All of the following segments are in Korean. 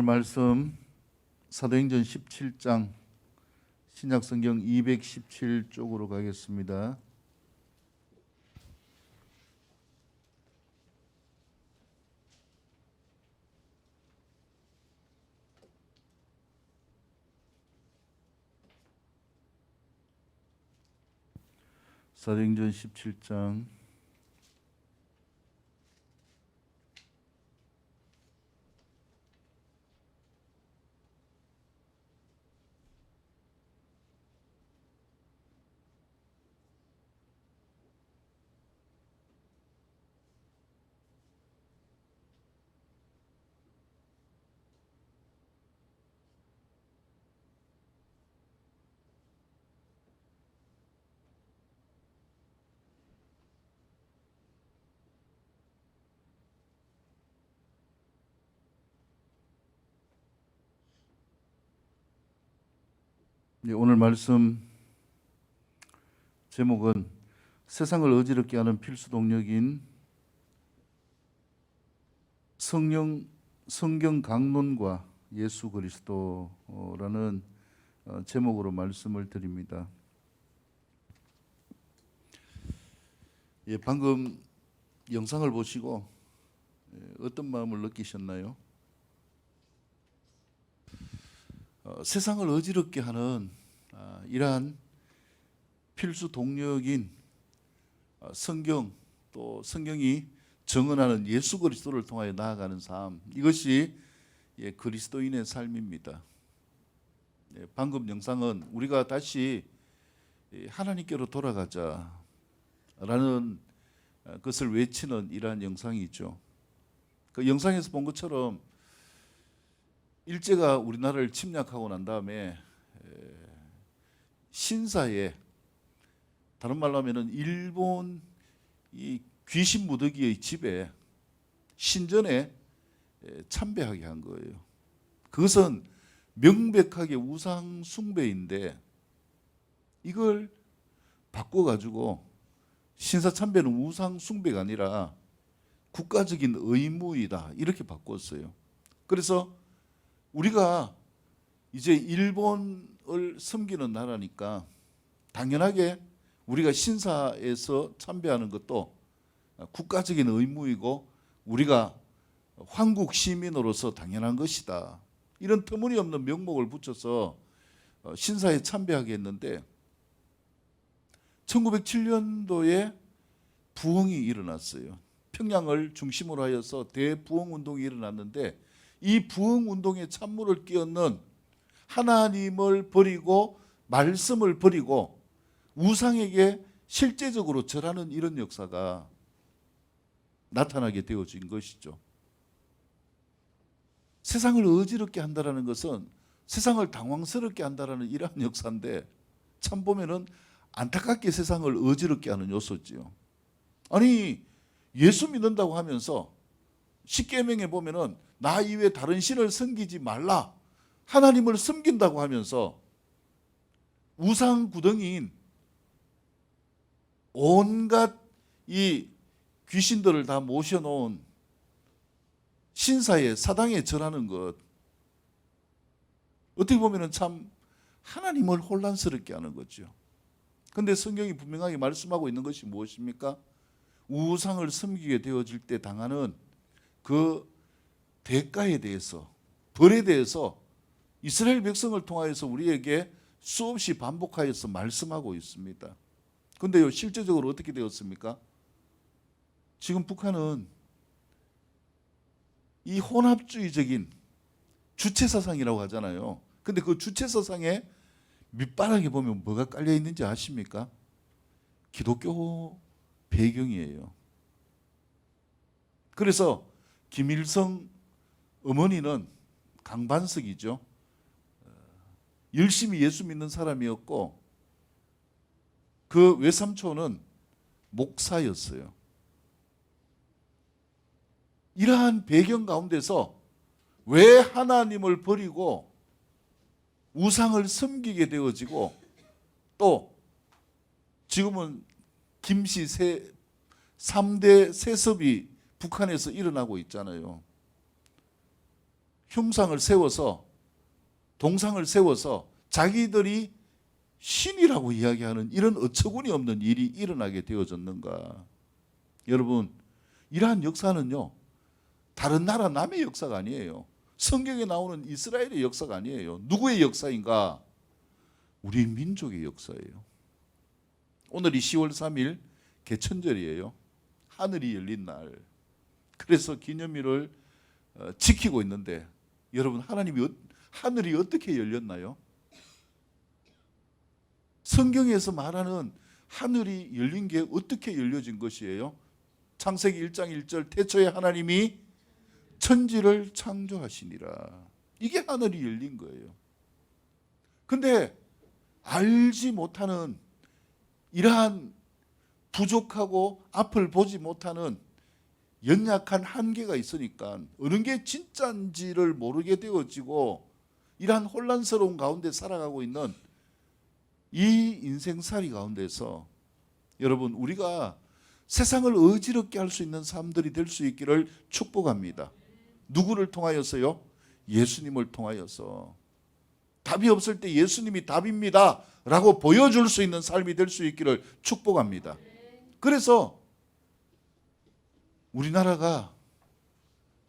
말씀 사도행전 17장 신약성경 217쪽으로 가겠습니다. 사도행전 17장 오늘 말씀 제목은 세상을 어지럽게 하는 필수 동력인 성경 강론과 예수 그리스도라는 제목으로 말씀을 드립니다. 방금 영상을 보시고 어떤 마음을 느끼셨나요? 세상을 어지럽게 하는 이러한 필수 동력인 성경, 또 성경이 증언하는 예수 그리스도를 통하여 나아가는 삶, 이것이 그리스도인의 삶입니다. 방금 영상은 우리가 다시 하나님께로 돌아가자라는 것을 외치는 이러한 영상이죠. 그 영상에서 본 것처럼 일제가 우리나라를 침략하고 난 다음에 신사에, 다른 말로 하면은 일본 이 귀신 무더기의 집에 신전에 참배하게 한 거예요. 그것은 명백하게 우상 숭배인데 이걸 바꿔가지고 신사 참배는 우상 숭배가 아니라 국가적인 의무이다, 이렇게 바꿨어요. 그래서 우리가 이제 일본을 섬기는 나라니까 당연하게 우리가 신사에서 참배하는 것도 국가적인 의무이고 우리가 황국 시민으로서 당연한 것이다, 이런 터무니없는 명목을 붙여서 신사에 참배하게 했는데 1907년도에 부흥이 일어났어요. 평양을 중심으로 하여서 대부흥운동이 일어났는데 이 부흥운동의 찬물을 끼얹는 하나님을 버리고 말씀을 버리고 우상에게 실제적으로 절하는 이런 역사가 나타나게 되어진 것이죠. 세상을 어지럽게 한다는 것은 세상을 당황스럽게 한다는 이러한 역사인데, 참 보면은 안타깝게 세상을 어지럽게 하는 요소지요. 아니, 예수 믿는다고 하면서 십계명에 보면은 나 이외에 다른 신을 섬기지 말라, 하나님을 섬긴다고 하면서 우상 구덩이인 온갖 이 귀신들을 다 모셔놓은 신사에, 사당에 절하는 것, 어떻게 보면은 참 하나님을 혼란스럽게 하는 거죠. 그런데 성경이 분명하게 말씀하고 있는 것이 무엇입니까? 우상을 섬기게 되어질 때 당하는 그 대가에 대해서, 벌에 대해서 이스라엘 백성을 통하여서 우리에게 수없이 반복하여서 말씀하고 있습니다. 그런데요, 실제적으로 어떻게 되었습니까? 지금 북한은 이 혼합주의적인 주체사상이라고 하잖아요. 근데 그 주체사상에 밑바닥에 보면 뭐가 깔려 있는지 아십니까? 기독교 배경이에요. 그래서 김일성 어머니는 강반석이죠. 열심히 예수 믿는 사람이었고 그 외삼촌은 목사였어요. 이러한 배경 가운데서 왜 하나님을 버리고 우상을 섬기게 되어지고, 또 지금은 김씨 3대 세습이 북한에서 일어나고 있잖아요. 흉상을 세워서 동상을 세워서 자기들이 신이라고 이야기하는 이런 어처구니 없는 일이 일어나게 되어졌는가? 여러분, 이러한 역사는요, 다른 나라 남의 역사가 아니에요. 성경에 나오는 이스라엘의 역사가 아니에요. 누구의 역사인가? 우리 민족의 역사예요. 오늘이 10월 3일 개천절이에요. 하늘이 열린 날. 그래서 기념일을 지키고 있는데, 여러분, 하늘이 어떻게 열렸나요? 성경에서 말하는 하늘이 열린 게 어떻게 열려진 것이에요? 창세기 1장 1절, 태초에 하나님이 천지를 창조하시니라. 이게 하늘이 열린 거예요. 근데 알지 못하는 이러한 부족하고 앞을 보지 못하는 연약한 한계가 있으니까 어느 게 진짜인지를 모르게 되어지고 이러한 혼란스러운 가운데 살아가고 있는 이 인생살이 가운데서 여러분, 우리가 세상을 어지럽게 할 수 있는 사람들이 될 수 있기를 축복합니다. 누구를 통하여서요? 예수님을 통하여서. 답이 없을 때 예수님이 답입니다 라고 보여줄 수 있는 삶이 될 수 있기를 축복합니다. 그래서 우리나라가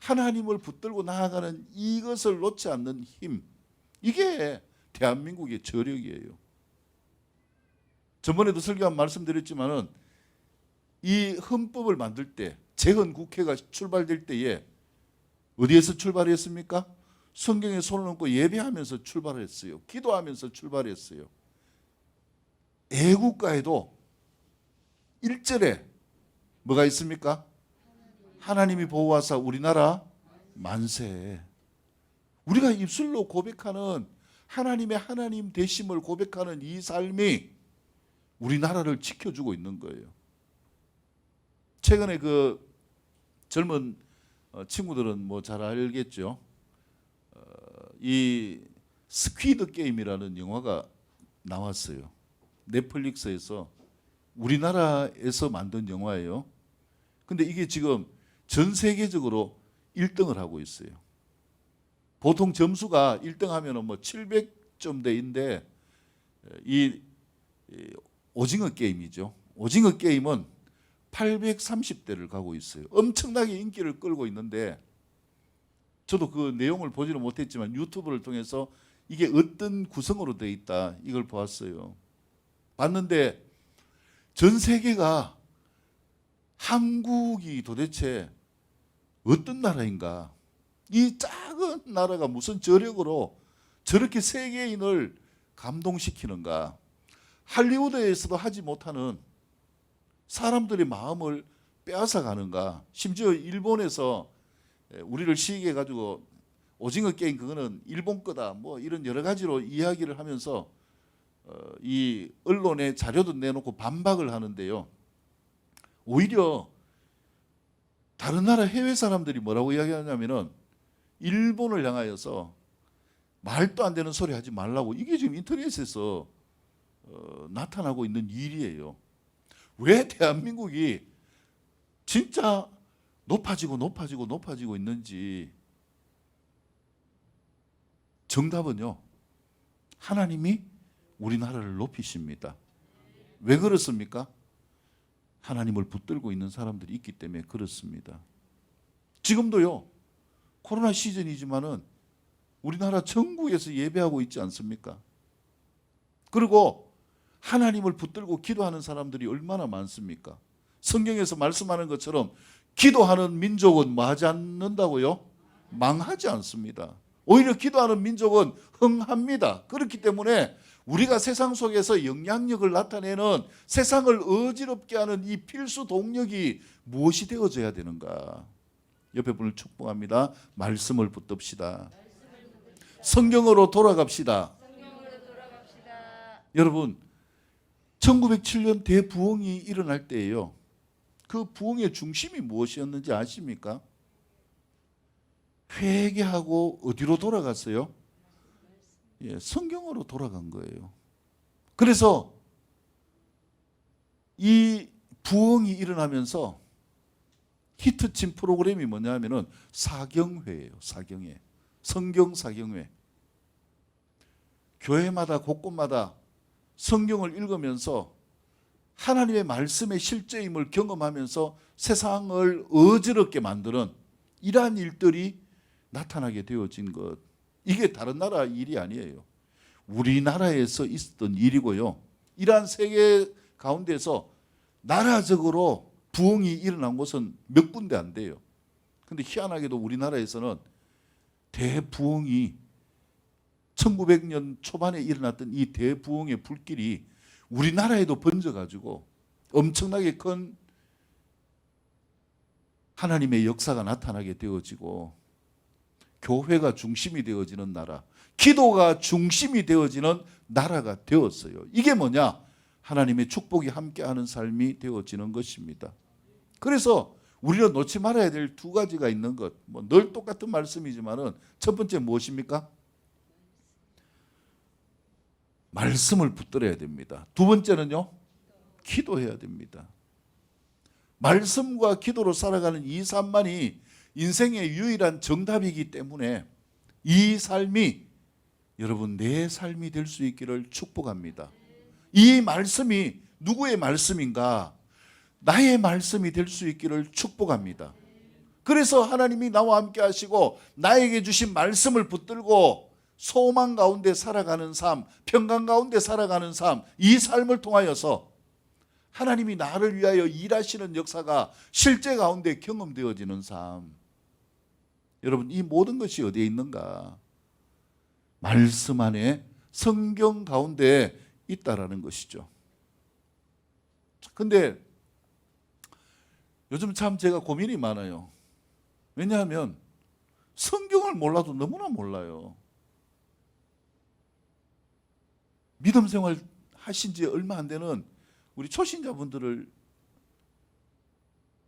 하나님을 붙들고 나아가는 이것을 놓지 않는 힘, 이게 대한민국의 저력이에요. 저번에도 설교한 말씀드렸지만은 이 헌법을 만들 때, 재헌국회가 출발될 때에 어디에서 출발했습니까? 성경에 손을 얹고 예배하면서 출발했어요. 기도하면서 출발했어요. 애국가에도 1절에 뭐가 있습니까? 하나님이 보호하사 우리나라 만세. 우리가 입술로 고백하는 하나님의 하나님 되심을 고백하는 이 삶이 우리나라를 지켜주고 있는 거예요. 최근에 그 젊은 친구들은 뭐 잘 알겠죠. 이 스퀴드 게임이라는 영화가 나왔어요. 넷플릭스에서 우리나라에서 만든 영화예요. 근데 이게 지금 전 세계적으로 1등을 하고 있어요. 보통 점수가 1등 하면은 뭐 700점대인데 이 오징어 게임이죠. 오징어 게임은 830대를 가고 있어요. 엄청나게 인기를 끌고 있는데 저도 그 내용을 보지는 못했지만 유튜브를 통해서 이게 어떤 구성으로 되어 있다 이걸 보았어요. 봤는데 전 세계가 한국이 도대체 어떤 나라인가? 이 작은 나라가 무슨 저력으로 저렇게 세계인을 감동시키는가? 할리우드에서도 하지 못하는 사람들의 마음을 빼앗아 가는가? 심지어 일본에서 우리를 시기해 가지고 오징어 게임 그거는 일본 거다 뭐 이런 여러 가지로 이야기를 하면서 이 언론에 자료도 내놓고 반박을 하는데요. 오히려 다른 나라 해외 사람들이 뭐라고 이야기하냐면은 일본을 향하여서 말도 안 되는 소리 하지 말라고. 이게 지금 인터넷에서 나타나고 있는 일이에요. 왜 대한민국이 진짜 높아지고 있는지. 정답은요, 하나님이 우리나라를 높이십니다. 왜 그렇습니까? 하나님을 붙들고 있는 사람들이 있기 때문에 그렇습니다. 지금도요, 코로나 시즌이지만은 우리나라 전국에서 예배하고 있지 않습니까? 그리고 하나님을 붙들고 기도하는 사람들이 얼마나 많습니까? 성경에서 말씀하는 것처럼 기도하는 민족은 뭐 하지 않는다고요? 망하지 않습니다. 오히려 기도하는 민족은 흥합니다. 그렇기 때문에 우리가 세상 속에서 영향력을 나타내는, 세상을 어지럽게 하는 이 필수 동력이 무엇이 되어져야 되는가? 옆에 분을 축복합니다. 말씀을 붙듭시다. 성경으로 돌아갑시다. 여러분, 1907년 대부흥이 일어날 때예요. 그 부흥의 중심이 무엇이었는지 아십니까? 회개하고 어디로 돌아갔어요? 예, 성경으로 돌아간 거예요. 그래서 이 부흥이 일어나면서 히트친 프로그램이 뭐냐면은 사경회예요. 사경회. 성경사경회. 교회마다 곳곳마다 성경을 읽으면서 하나님의 말씀의 실제임을 경험하면서 세상을 어지럽게 만드는 이러한 일들이 나타나게 되어진 것. 이게 다른 나라 일이 아니에요. 우리나라에서 있었던 일이고요. 이러한 세계 가운데서 나라적으로 부흥이 일어난 곳은 몇 군데 안 돼요. 근데 희한하게도 우리나라에서는 대부흥이 1900년 초반에 일어났던 이 대부흥의 불길이 우리나라에도 번져가지고 엄청나게 큰 하나님의 역사가 나타나게 되어지고 교회가 중심이 되어지는 나라, 기도가 중심이 되어지는 나라가 되었어요. 이게 뭐냐? 하나님의 축복이 함께하는 삶이 되어지는 것입니다. 그래서 우리는 놓지 말아야 될 두 가지가 있는 것. 늘 똑같은 말씀이지만은 첫 번째 무엇입니까? 말씀을 붙들어야 됩니다. 두 번째는요, 기도해야 됩니다. 말씀과 기도로 살아가는 이 삶만이 인생의 유일한 정답이기 때문에 이 삶이 여러분 내 삶이 될 수 있기를 축복합니다. 이 말씀이 누구의 말씀인가? 나의 말씀이 될 수 있기를 축복합니다. 그래서 하나님이 나와 함께 하시고 나에게 주신 말씀을 붙들고 소망 가운데 살아가는 삶, 평강 가운데 살아가는 삶, 이 삶을 통하여서 하나님이 나를 위하여 일하시는 역사가 실제 가운데 경험되어지는 삶. 여러분, 이 모든 것이 어디에 있는가? 말씀 안에 성경 가운데 있다라는 것이죠. 근데 요즘 참 제가 고민이 많아요. 왜냐하면 성경을 몰라도 너무나 몰라요. 믿음 생활 하신 지 얼마 안 되는 우리 초신자분들을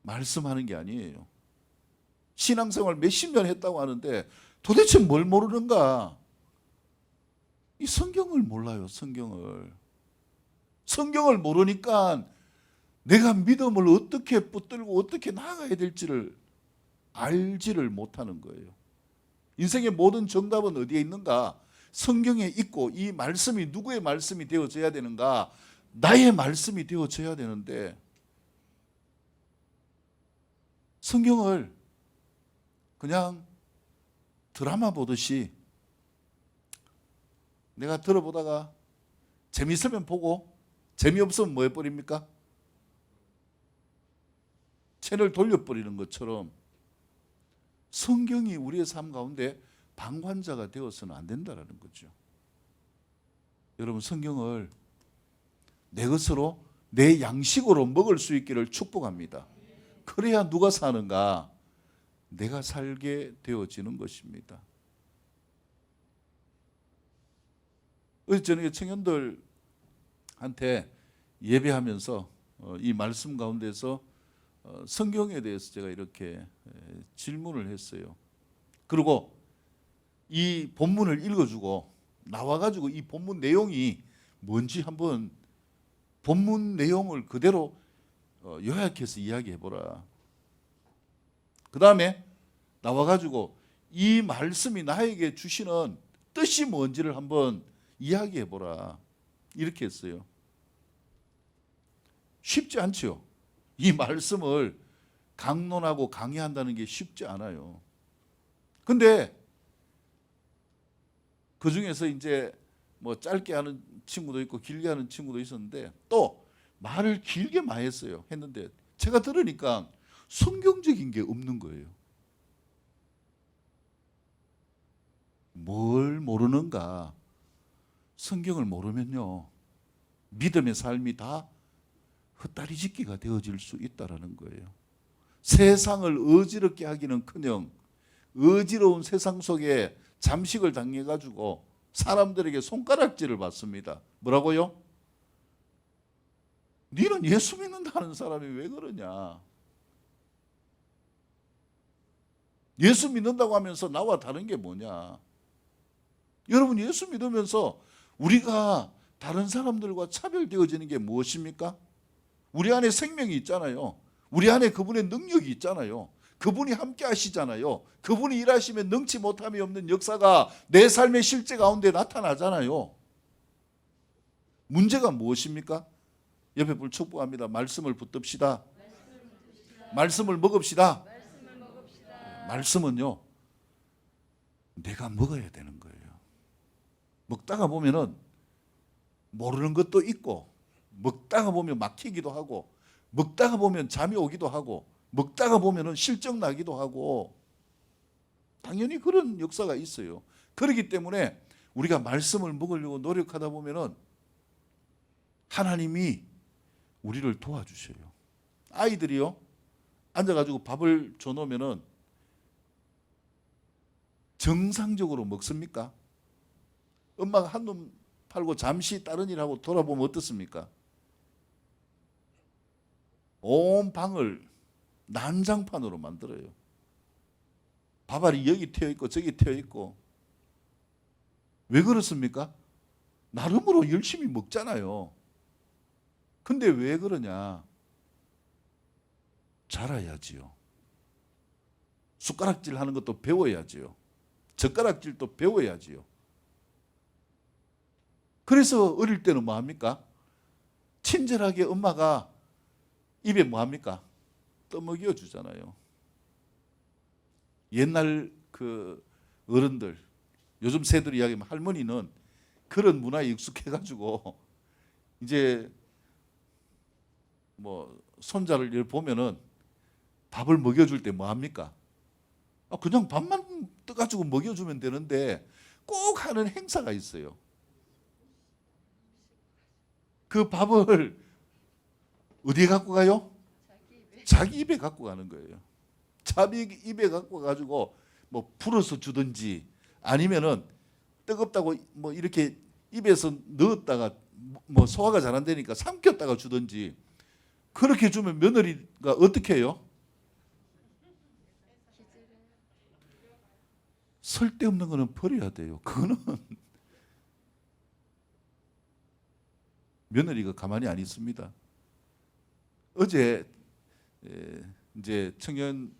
말씀하는 게 아니에요. 신앙생활 몇십 년 했다고 하는데 도대체 뭘 모르는가? 이 성경을 몰라요. 성경을 모르니까 내가 믿음을 어떻게 붙들고 어떻게 나아가야 될지를 알지를 못하는 거예요. 인생의 모든 정답은 어디에 있는가? 성경에 있고 이 말씀이 누구의 말씀이 되어져야 되는가? 나의 말씀이 되어져야 되는데 성경을 그냥 드라마 보듯이 내가 들어보다가 재미있으면 보고 재미없으면 뭐 해버립니까? 채널 돌려버리는 것처럼 성경이 우리의 삶 가운데 방관자가 되어서는 안 된다는 거죠. 여러분, 성경을 내 것으로 내 양식으로 먹을 수 있기를 축복합니다. 그래야 누가 사는가? 내가 살게 되어지는 것입니다. 어제 저녁에 청년들한테 예배하면서 이 말씀 가운데서 성경에 대해서 제가 이렇게 질문을 했어요. 그리고 이 본문을 읽어주고 나와가지고 이 본문 내용이 뭔지 한번 본문 내용을 그대로 요약해서 이야기해보라. 그 다음에 나와가지고 이 말씀이 나에게 주시는 뜻이 뭔지를 한번 이야기해보라. 이렇게 했어요. 쉽지 않죠. 이 말씀을 강론하고 강의한다는 게 쉽지 않아요. 근데 그 중에서 이제 뭐 짧게 하는 친구도 있고 길게 하는 친구도 있었는데 또 말을 길게 많이 했어요. 했는데 제가 들으니까 성경적인 게 없는 거예요. 뭘 모르는가? 성경을 모르면요, 믿음의 삶이 다 헛다리짓기가 되어질 수 있다라는 거예요. 세상을 어지럽게 하기는커녕 어지러운 세상 속에 잠식을 당해가지고 사람들에게 손가락질을 받습니다. 뭐라고요? 너는 예수 믿는다는 사람이 왜 그러냐? 예수 믿는다고 하면서 나와 다른 게 뭐냐? 여러분, 예수 믿으면서 우리가 다른 사람들과 차별되어지는 게 무엇입니까? 우리 안에 생명이 있잖아요. 우리 안에 그분의 능력이 있잖아요. 그분이 함께 하시잖아요. 그분이 일하시면 능치 못함이 없는 역사가 내 삶의 실제 가운데 나타나잖아요. 문제가 무엇입니까? 옆에 분 축복합니다. 말씀을 붙듭시다. 말씀을 먹읍시다. 말씀은요, 내가 먹어야 되는 거예요. 먹다가 보면은 모르는 것도 있고, 먹다가 보면 막히기도 하고, 먹다가 보면 잠이 오기도 하고, 먹다가 보면은 실적 나기도 하고, 당연히 그런 역사가 있어요. 그렇기 때문에 우리가 말씀을 먹으려고 노력하다 보면은 하나님이 우리를 도와주셔요. 아이들이요, 앉아가지고 밥을 줘놓으면은 정상적으로 먹습니까? 엄마가 한눈 팔고 잠시 다른 일하고 돌아보면 어떻습니까? 온 방을 난장판으로 만들어요. 밥알이 여기 튀어 있고 저기 튀어 있고. 왜 그렇습니까? 나름으로 열심히 먹잖아요. 근데 왜 그러냐? 잘해야지요. 숟가락질 하는 것도 배워야지요. 젓가락질도 배워야지요. 그래서 어릴 때는 뭐 합니까? 친절하게 엄마가 입에 뭐 합니까? 떠먹여 주잖아요. 옛날 그 어른들, 요즘 세들 이야기하면 할머니는 그런 문화에 익숙해가지고 이제 뭐 손자를 보면은 밥을 먹여줄 때 뭐 합니까? 그냥 밥만 떠가지고 먹여주면 되는데 꼭 하는 행사가 있어요. 그 밥을 어디에 갖고 가요? 자기 입에 갖고 가는 거예요. 자기 입에 갖고 가지고 뭐 풀어서 주든지 아니면은 뜨겁다고 뭐 이렇게 입에서 넣었다가 뭐 소화가 잘 안 되니까 삼켰다가 주든지 그렇게 주면 며느리가 어떻게 해요? 쓸데없는 거는 버려야 돼요. 그거는 며느리가 가만히 안 있습니다. 어제 이제 청년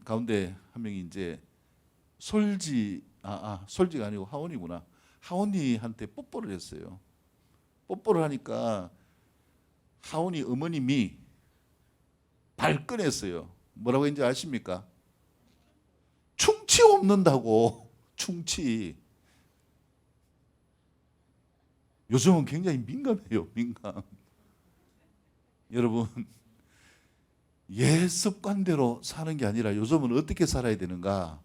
가운데 한 명이 이제 솔지가 아니고 하원이구나. 하원이한테 뽀뽀를 했어요. 뽀뽀를 하니까 하원이 어머님이 발끈했어요. 뭐라고 했는지 아십니까? 충치 없는다고. 충치. 요즘은 굉장히 민감해요. 민감. 여러분, 옛 습관대로 사는 게 아니라 요즘은 어떻게 살아야 되는가?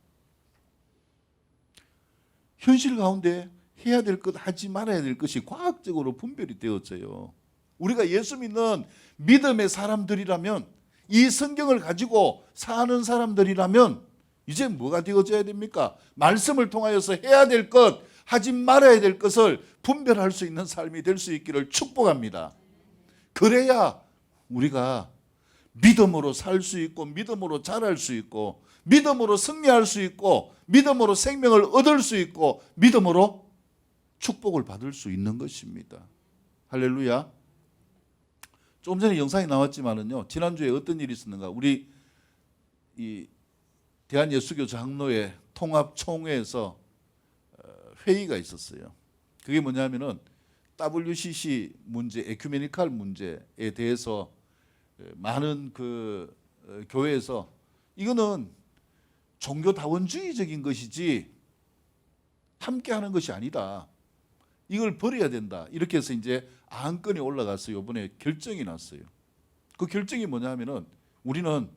현실 가운데 해야 될 것, 하지 말아야 될 것이 과학적으로 분별이 되었어요. 우리가 예수 믿는 믿음의 사람들이라면, 이 성경을 가지고 사는 사람들이라면 이제 뭐가 되어져야 됩니까? 말씀을 통하여서 해야 될 것, 하지 말아야 될 것을 분별할 수 있는 삶이 될 수 있기를 축복합니다. 그래야 우리가 믿음으로 살 수 있고, 믿음으로 자랄 수 있고, 믿음으로 승리할 수 있고, 믿음으로 생명을 얻을 수 있고, 믿음으로 축복을 받을 수 있는 것입니다. 할렐루야. 조금 전에 영상이 나왔지만은요, 지난주에 어떤 일이 있었는가? 우리 이 대한예수교 장로회 통합총회에서 회의가 있었어요. 그게 뭐냐면은 WCC 문제, 에큐메니칼 문제에 대해서 많은 그 교회에서 이거는 종교 다원주의적인 것이지 함께하는 것이 아니다. 이걸 버려야 된다. 이렇게 해서 이제 안건이 올라가서 이번에 결정이 났어요. 그 결정이 뭐냐면은 우리는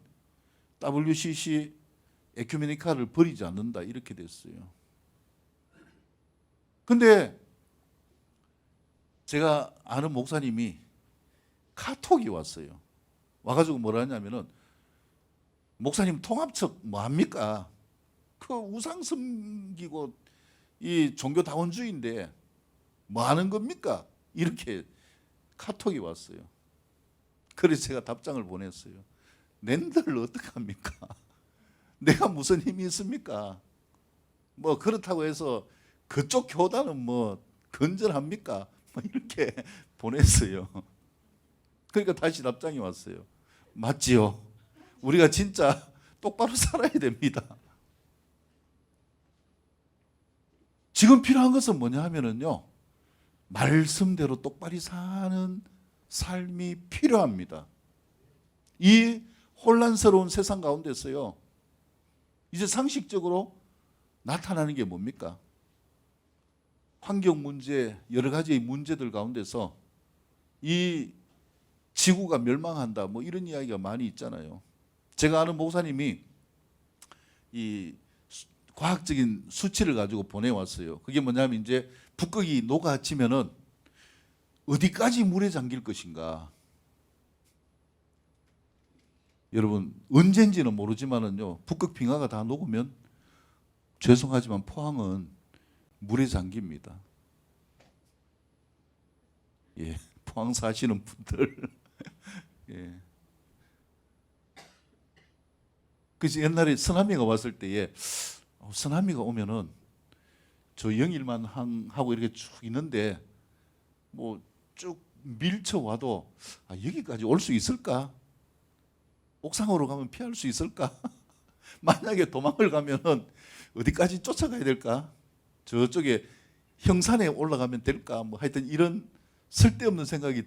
WCC 에큐메니칼을 버리지 않는다. 이렇게 됐어요. 근데 제가 아는 목사님이 카톡이 왔어요. 와가지고 뭐라 하냐면은 목사님 통합측 뭐 합니까? 그 우상 섬기고 이 종교 다원주의인데 뭐 하는 겁니까? 이렇게 카톡이 왔어요. 그래서 제가 답장을 보냈어요. 낸들 어떡합니까? 내가 무슨 힘이 있습니까? 뭐 그렇다고 해서 그쪽 교단은 뭐 건전합니까? 뭐 이렇게 보냈어요. 그러니까 다시 답장이 왔어요. 맞지요? 우리가 진짜 똑바로 살아야 됩니다. 지금 필요한 것은 뭐냐 하면은요, 말씀대로 똑바로 사는 삶이 필요합니다. 이 혼란스러운 세상 가운데서요, 이제 상식적으로 나타나는 게 뭡니까? 환경 문제, 여러 가지의 문제들 가운데서 이 지구가 멸망한다, 뭐 이런 이야기가 많이 있잖아요. 제가 아는 목사님이 이 과학적인 수치를 가지고 보내왔어요. 그게 뭐냐면 이제 북극이 녹아지면은 어디까지 물에 잠길 것인가. 여러분, 언젠지는 모르지만은요, 북극 빙하가 다 녹으면 죄송하지만 포항은 물에 잠깁니다. 예, 포항 사시는 분들. 예. 그래서 옛날에 쓰나미가 왔을 때에 쓰나미가 오면은 저 영일만 하고 이렇게 쭉 있는데 뭐 쭉 밀쳐 와도 여기까지 올 수 있을까? 옥상으로 가면 피할 수 있을까? 만약에 도망을 가면은 어디까지 쫓아가야 될까? 저쪽에 형산에 올라가면 될까? 뭐 하여튼 이런 쓸데없는 생각이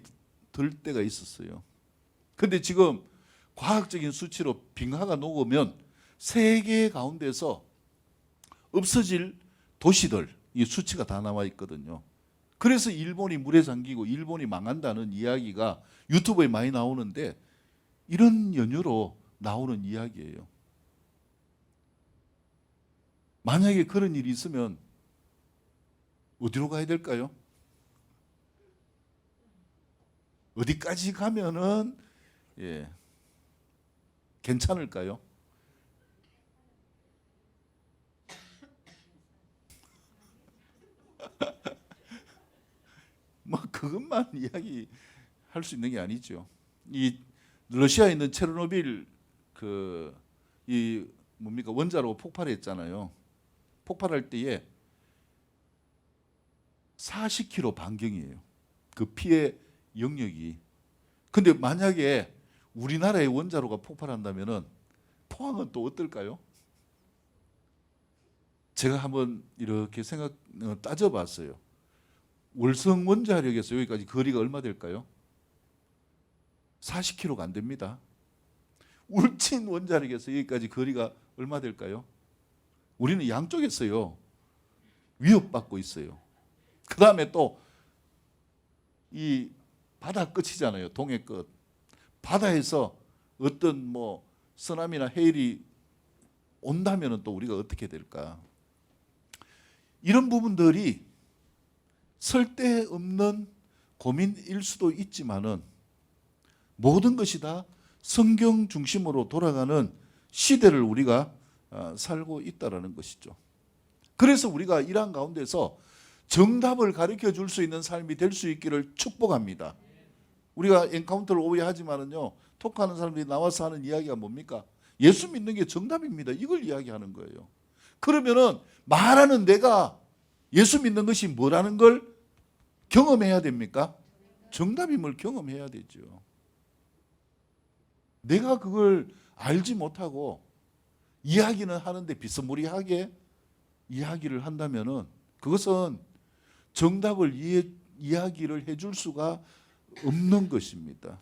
들 때가 있었어요. 근데 지금 과학적인 수치로 빙하가 녹으면 세계 가운데서 없어질 도시들, 이 수치가 다 나와 있거든요. 그래서 일본이 물에 잠기고 일본이 망한다는 이야기가 유튜브에 많이 나오는데 이런 연유로 나오는 이야기예요. 만약에 그런 일이 있으면 어디로 가야 될까요? 어디까지 가면은 괜찮을까요? 뭐 그것만 이야기할 수 있는 게 아니죠. 이 러시아에 있는 체르노빌 이 뭡니까 원자로 폭발했잖아요. 폭발할 때에 40km 반경이에요. 그 피해 영역이. 근데 만약에 우리나라의 원자로가 폭발한다면은 포항은 또 어떨까요? 제가 한번 이렇게 따져봤어요. 월성 원자력에서 여기까지 거리가 얼마 될까요? 40km가 안 됩니다. 울진 원자력에서 여기까지 거리가 얼마 될까요? 우리는 양쪽에서요 위협받고 있어요. 그 다음에 또 이 바다 끝이잖아요. 동해 끝. 바다에서 어떤 뭐 쓰나미나 해일이 온다면 또 우리가 어떻게 될까? 이런 부분들이 쓸데없는 고민일 수도 있지만은 모든 것이 다 성경 중심으로 돌아가는 시대를 우리가 살고 있다라는 것이죠. 그래서 우리가 이러한 가운데서 정답을 가르쳐 줄 수 있는 삶이 될 수 있기를 축복합니다. 우리가 엔카운터를 오해 하지만은요, 토크하는 사람들이 나와서 하는 이야기가 뭡니까? 예수 믿는 게 정답입니다. 이걸 이야기하는 거예요. 그러면은 말하는 내가 예수 믿는 것이 뭐라는 걸 경험해야 됩니까? 정답임을 경험해야 되죠. 내가 그걸 알지 못하고 이야기는 하는데 비스무리하게 이야기를 한다면은 그것은 정답을 이야기를 해줄 수가 없는 것입니다.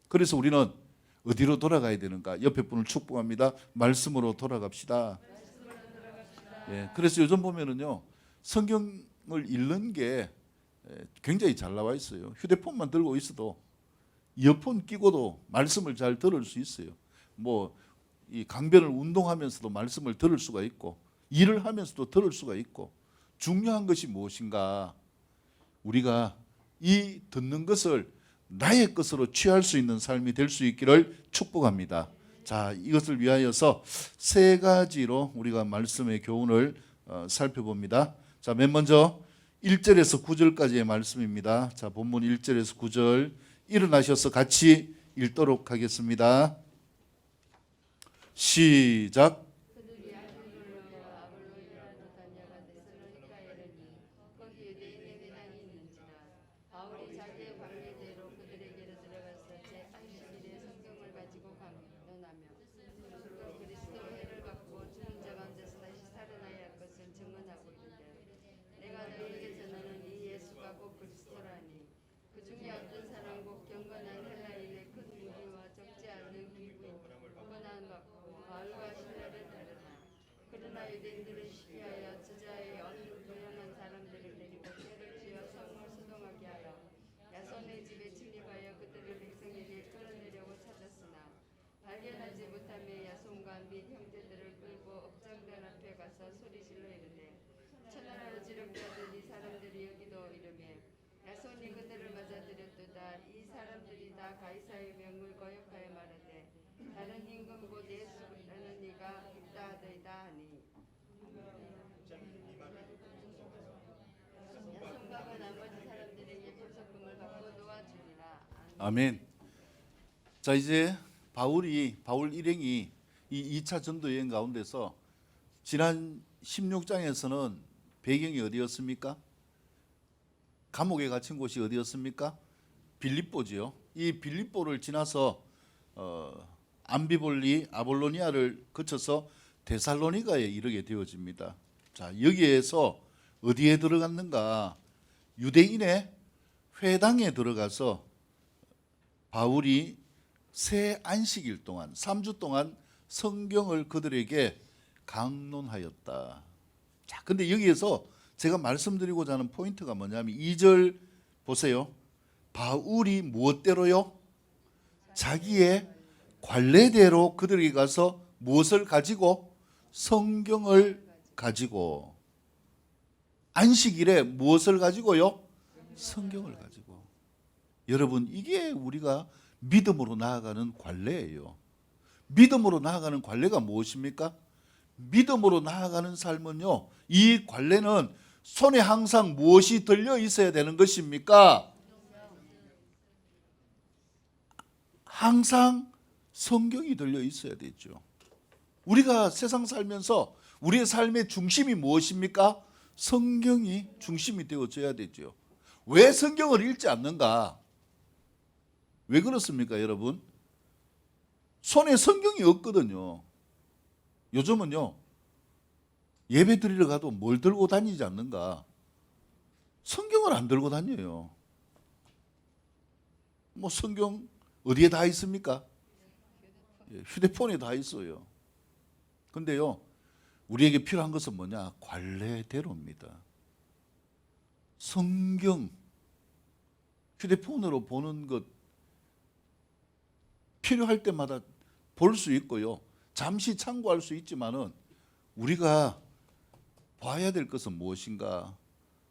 그래서 우리는 어디로 돌아가야 되는가? 옆에 분을 축복합니다. 말씀으로 돌아갑시다. 예, 그래서 요즘 보면은요, 성경을 읽는 게 굉장히 잘 나와 있어요. 휴대폰만 들고 있어도 이어폰 끼고도 말씀을 잘 들을 수 있어요. 뭐 이 강변을 운동하면서도 말씀을 들을 수가 있고 일을 하면서도 들을 수가 있고 중요한 것이 무엇인가? 우리가 이 듣는 것을 나의 것으로 취할 수 있는 삶이 될 수 있기를 축복합니다. 자, 이것을 위하여서 세 가지로 우리가 말씀의 교훈을 살펴봅니다. 자, 맨 먼저 1절에서 9절까지의 말씀입니다. 자, 본문 1절에서 9절 일어나셔서 같이 읽도록 하겠습니다. 시작. 유대인들을 시기하여 저자의 어린 불량한 사람들을 데리고 때를 지어 성을 소동하게 하여 야손의 집에 침입하여 그들을 백성에게 끌어내려고 찾았으나 발견하지 못하며 야손과 및 형제들을 끌고 업장들 앞에 가서 소리질러 이르되 천하를 어지럽게 하던 이 사람들이 여기도 이르매 야손이 그들을 맞아들였도다. 이 사람들이 다 가이사의 명을 거역하여 말하되 다른 임금 곧 예수라는 이가 있다 하더이다 하니 야손과 그 나머지 사람들에게 보석금을 받고 놓아주니라. 아멘. 자, 이제 바울 일행이 이 2차 전도 여행 가운데서 지난 16장에서는 배경이 어디였습니까? 감옥에 갇힌 곳이 어디였습니까? 빌립보지요. 이 빌립보를 지나서 암비볼리, 아볼로니아를 거쳐서 데살로니가에 이르게 되어집니다. 자, 여기에서 어디에 들어갔는가? 유대인의 회당에 들어가서 바울이 새 안식일 동안 3주 동안 성경을 그들에게 강론하였다. 자, 근데 여기에서 제가 말씀드리고자 하는 포인트가 뭐냐면 2절 보세요. 바울이 무엇대로요? 자기의 관례대로 그들에게 가서 무엇을 가지고? 성경을 가지고. 안식일에 무엇을 가지고요? 성경을 가지고. 여러분, 이게 우리가 믿음으로 나아가는 관례예요. 믿음으로 나아가는 관례가 무엇입니까? 믿음으로 나아가는 삶은요, 이 관례는 손에 항상 무엇이 들려 있어야 되는 것입니까? 항상 성경이 들려 있어야 되죠. 우리가 세상 살면서 우리의 삶의 중심이 무엇입니까? 성경이 중심이 되어져야 되죠. 왜 성경을 읽지 않는가? 왜 그렇습니까, 여러분? 손에 성경이 없거든요. 요즘은요, 예배 드리러 가도 뭘 들고 다니지 않는가? 성경을 안 들고 다녀요. 뭐 성경 어디에 다 있습니까? 휴대폰에 다 있어요. 근데요, 우리에게 필요한 것은 뭐냐? 관례대로입니다. 성경, 휴대폰으로 보는 것 필요할 때마다 볼 수 있고요. 잠시 참고할 수 있지만은 우리가 봐야 될 것은 무엇인가?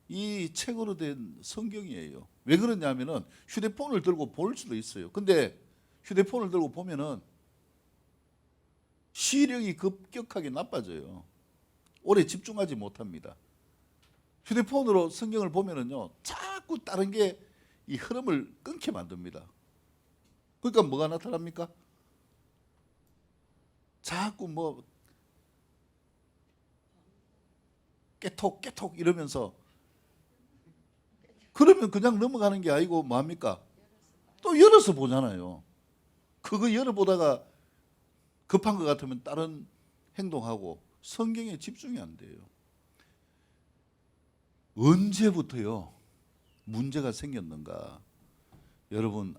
이 책으로 된 성경이에요. 왜 그러냐면은 휴대폰을 들고 볼 수도 있어요. 근데 휴대폰을 들고 보면은 시력이 급격하게 나빠져요. 오래 집중하지 못합니다. 휴대폰으로 성경을 보면은요, 자꾸 다른 게 이 흐름을 끊게 만듭니다. 그러니까 뭐가 나타납니까? 자꾸 뭐 깨톡 이러면서, 그러면 그냥 넘어가는 게 아니고 뭐합니까? 또 열어서 보잖아요. 그거 열어보다가 급한 것 같으면 다른 행동하고 성경에 집중이 안 돼요. 언제부터요 문제가 생겼는가? 여러분,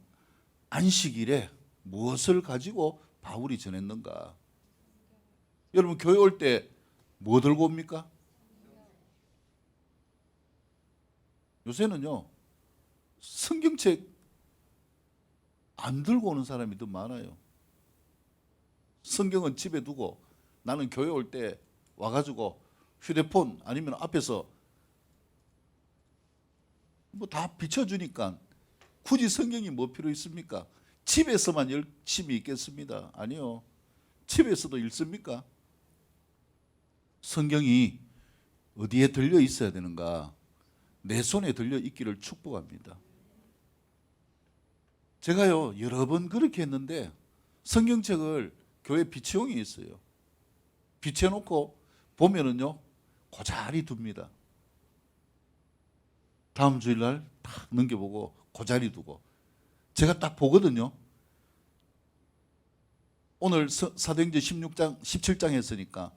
안식일에 무엇을 가지고 바울이 전했는가? 여러분, 교회 올 때 뭐 들고 옵니까? 요새는요, 성경책 안 들고 오는 사람이 더 많아요. 성경은 집에 두고 나는 교회 올 때 와가지고 휴대폰 아니면 앞에서 뭐 다 비춰주니까 굳이 성경이 뭐 필요 있습니까? 집에서만 열심히 읽겠습니다. 아니요. 집에서도 읽습니까? 성경이 어디에 들려 있어야 되는가? 내 손에 들려 있기를 축복합니다. 제가요, 여러 번 그렇게 했는데 성경책을 교회 비치용이 있어요. 비춰놓고 보면은요, 고자리 둡니다. 다음 주일날 딱 넘겨보고 고자리 두고, 제가 딱 보거든요. 오늘 사도행전 16장, 17장 했으니까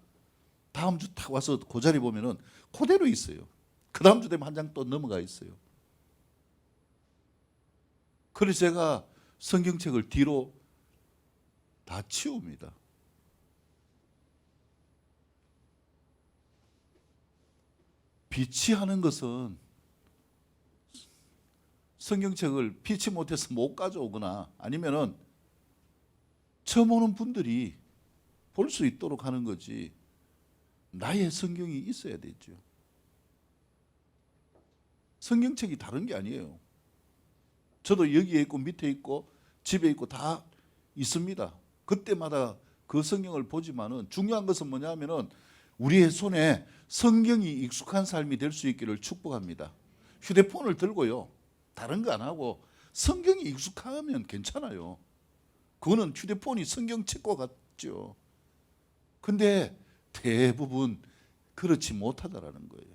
다음 주 딱 와서 고자리 보면은 그대로 있어요. 그 다음 주 되면 한 장 또 넘어가 있어요. 그래서 제가 성경책을 뒤로 다 치웁니다. 비치하는 것은 성경책을 피치 못해서 못 가져오거나 아니면은 처음 오는 분들이 볼 수 있도록 하는 거지, 나의 성경이 있어야 되죠. 성경책이 다른 게 아니에요. 저도 여기에 있고 밑에 있고 집에 있고 다 있습니다. 그때마다 그 성경을 보지만은 중요한 것은 뭐냐면은 우리의 손에 성경이 익숙한 삶이 될 수 있기를 축복합니다. 휴대폰을 들고요, 다른 거 안 하고 성경이 익숙하면 괜찮아요. 그거는 휴대폰이 성경책과 같죠. 근데 대부분 그렇지 못하다라는 거예요.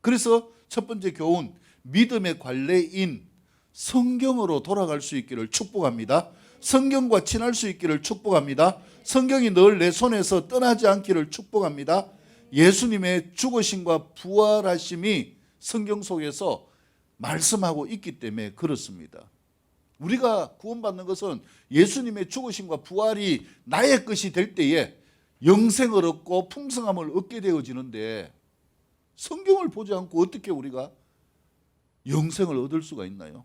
그래서 첫 번째 교훈, 믿음의 관례인 성경으로 돌아갈 수 있기를 축복합니다. 성경과 친할 수 있기를 축복합니다. 성경이 늘 내 손에서 떠나지 않기를 축복합니다. 예수님의 죽으심과 부활하심이 성경 속에서 말씀하고 있기 때문에 그렇습니다. 우리가 구원받는 것은 예수님의 죽으심과 부활이 나의 것이 될 때에 영생을 얻고 풍성함을 얻게 되어지는데, 성경을 보지 않고 어떻게 우리가 영생을 얻을 수가 있나요?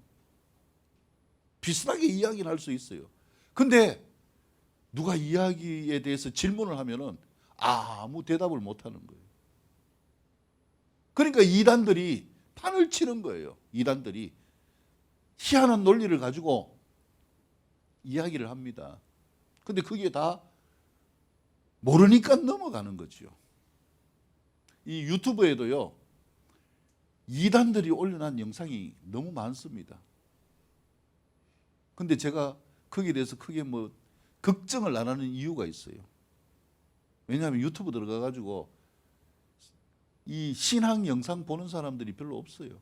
비슷하게 이야기를 할 수 있어요. 근데 누가 이야기에 대해서 질문을 하면은 아무 대답을 못 하는 거예요. 그러니까 이단들이 판을 치는 거예요. 이단들이 희한한 논리를 가지고 이야기를 합니다. 근데 그게 다 모르니까 넘어가는 거죠. 이 유튜브에도요, 이단들이 올려놓은 영상이 너무 많습니다. 근데 제가 거기에 대해서 크게 걱정을 안 하는 이유가 있어요. 왜냐하면 유튜브 들어가가지고 이 신앙 영상 보는 사람들이 별로 없어요.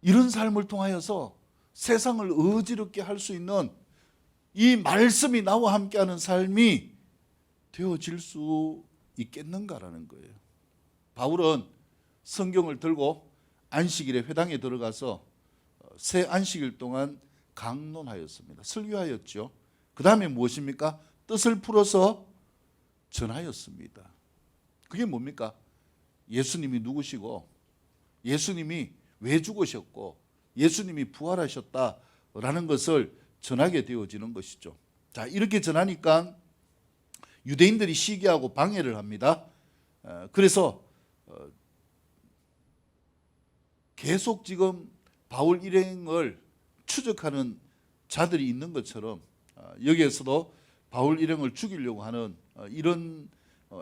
이런 삶을 통하여서 세상을 어지럽게 할 수 있는 이 말씀이 나와 함께하는 삶이 되어질 수 있겠는가라는 거예요. 바울은 성경을 들고 안식일에 회당에 들어가서 새 안식일 동안 강론하였습니다. 설교하였죠. 그 다음에 무엇입니까? 뜻을 풀어서 전하였습니다. 그게 뭡니까? 예수님이 누구시고, 예수님이 왜 죽으셨고, 예수님이 부활하셨다라는 것을 전하게 되어지는 것이죠. 자, 이렇게 전하니까 유대인들이 시기하고 방해를 합니다. 그래서 계속 지금 바울 일행을 추적하는 자들이 있는 것처럼 여기에서도 바울 일행을 죽이려고 하는 이런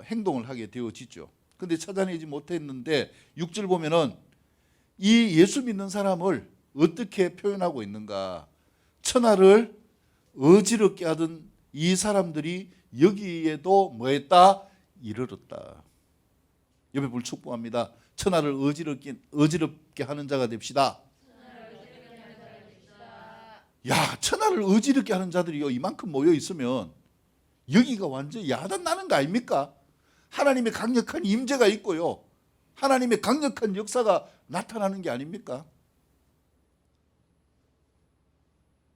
행동을 하게 되어지죠. 그런데 찾아내지 못했는데 6절 보면은 이 예수 믿는 사람을 어떻게 표현하고 있는가? 천하를 어지럽게 하던 이 사람들이 여기에도 뭐했다? 이르렀다. 옆에 볼 축복합니다. 천하를 어지럽게 하는 자가 됩시다. 야, 천하를 어지럽게 하는 자들이요, 이만큼 모여 있으면 여기가 완전 야단 나는 거 아닙니까? 하나님의 강력한 임재가 있고요, 하나님의 강력한 역사가 나타나는 게 아닙니까?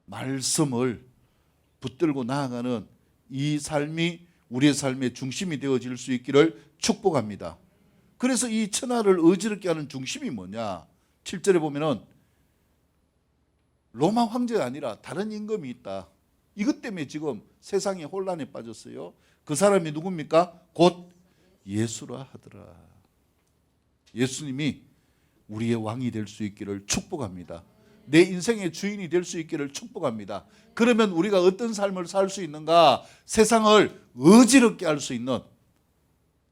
말씀을 붙들고 나아가는 이 삶이 우리의 삶의 중심이 되어질 수 있기를 축복합니다. 그래서 이 천하를 어지럽게 하는 중심이 뭐냐? 7절에 보면은 로마 황제가 아니라 다른 임금이 있다. 이것 때문에 지금 세상이 혼란에 빠졌어요. 그 사람이 누굽니까? 곧 예수라 하더라. 예수님이 우리의 왕이 될 수 있기를 축복합니다. 내 인생의 주인이 될 수 있기를 축복합니다. 그러면 우리가 어떤 삶을 살 수 있는가? 세상을 어지럽게 할 수 있는,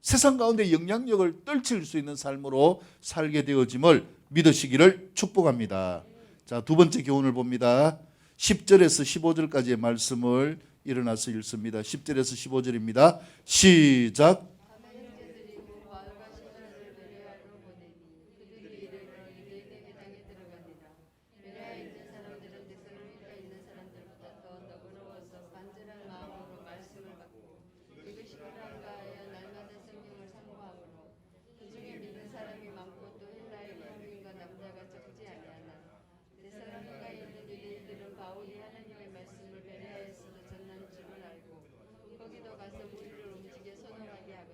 세상 가운데 영향력을 떨칠 수 있는 삶으로 살게 되어짐을 믿으시기를 축복합니다. 자, 두 번째 교훈을 봅니다. 10절에서 15절까지의 말씀을 일어나서 읽습니다. 10절에서 15절입니다. 시작. 거기도 가서 무리를 움직여 소동하게 하거든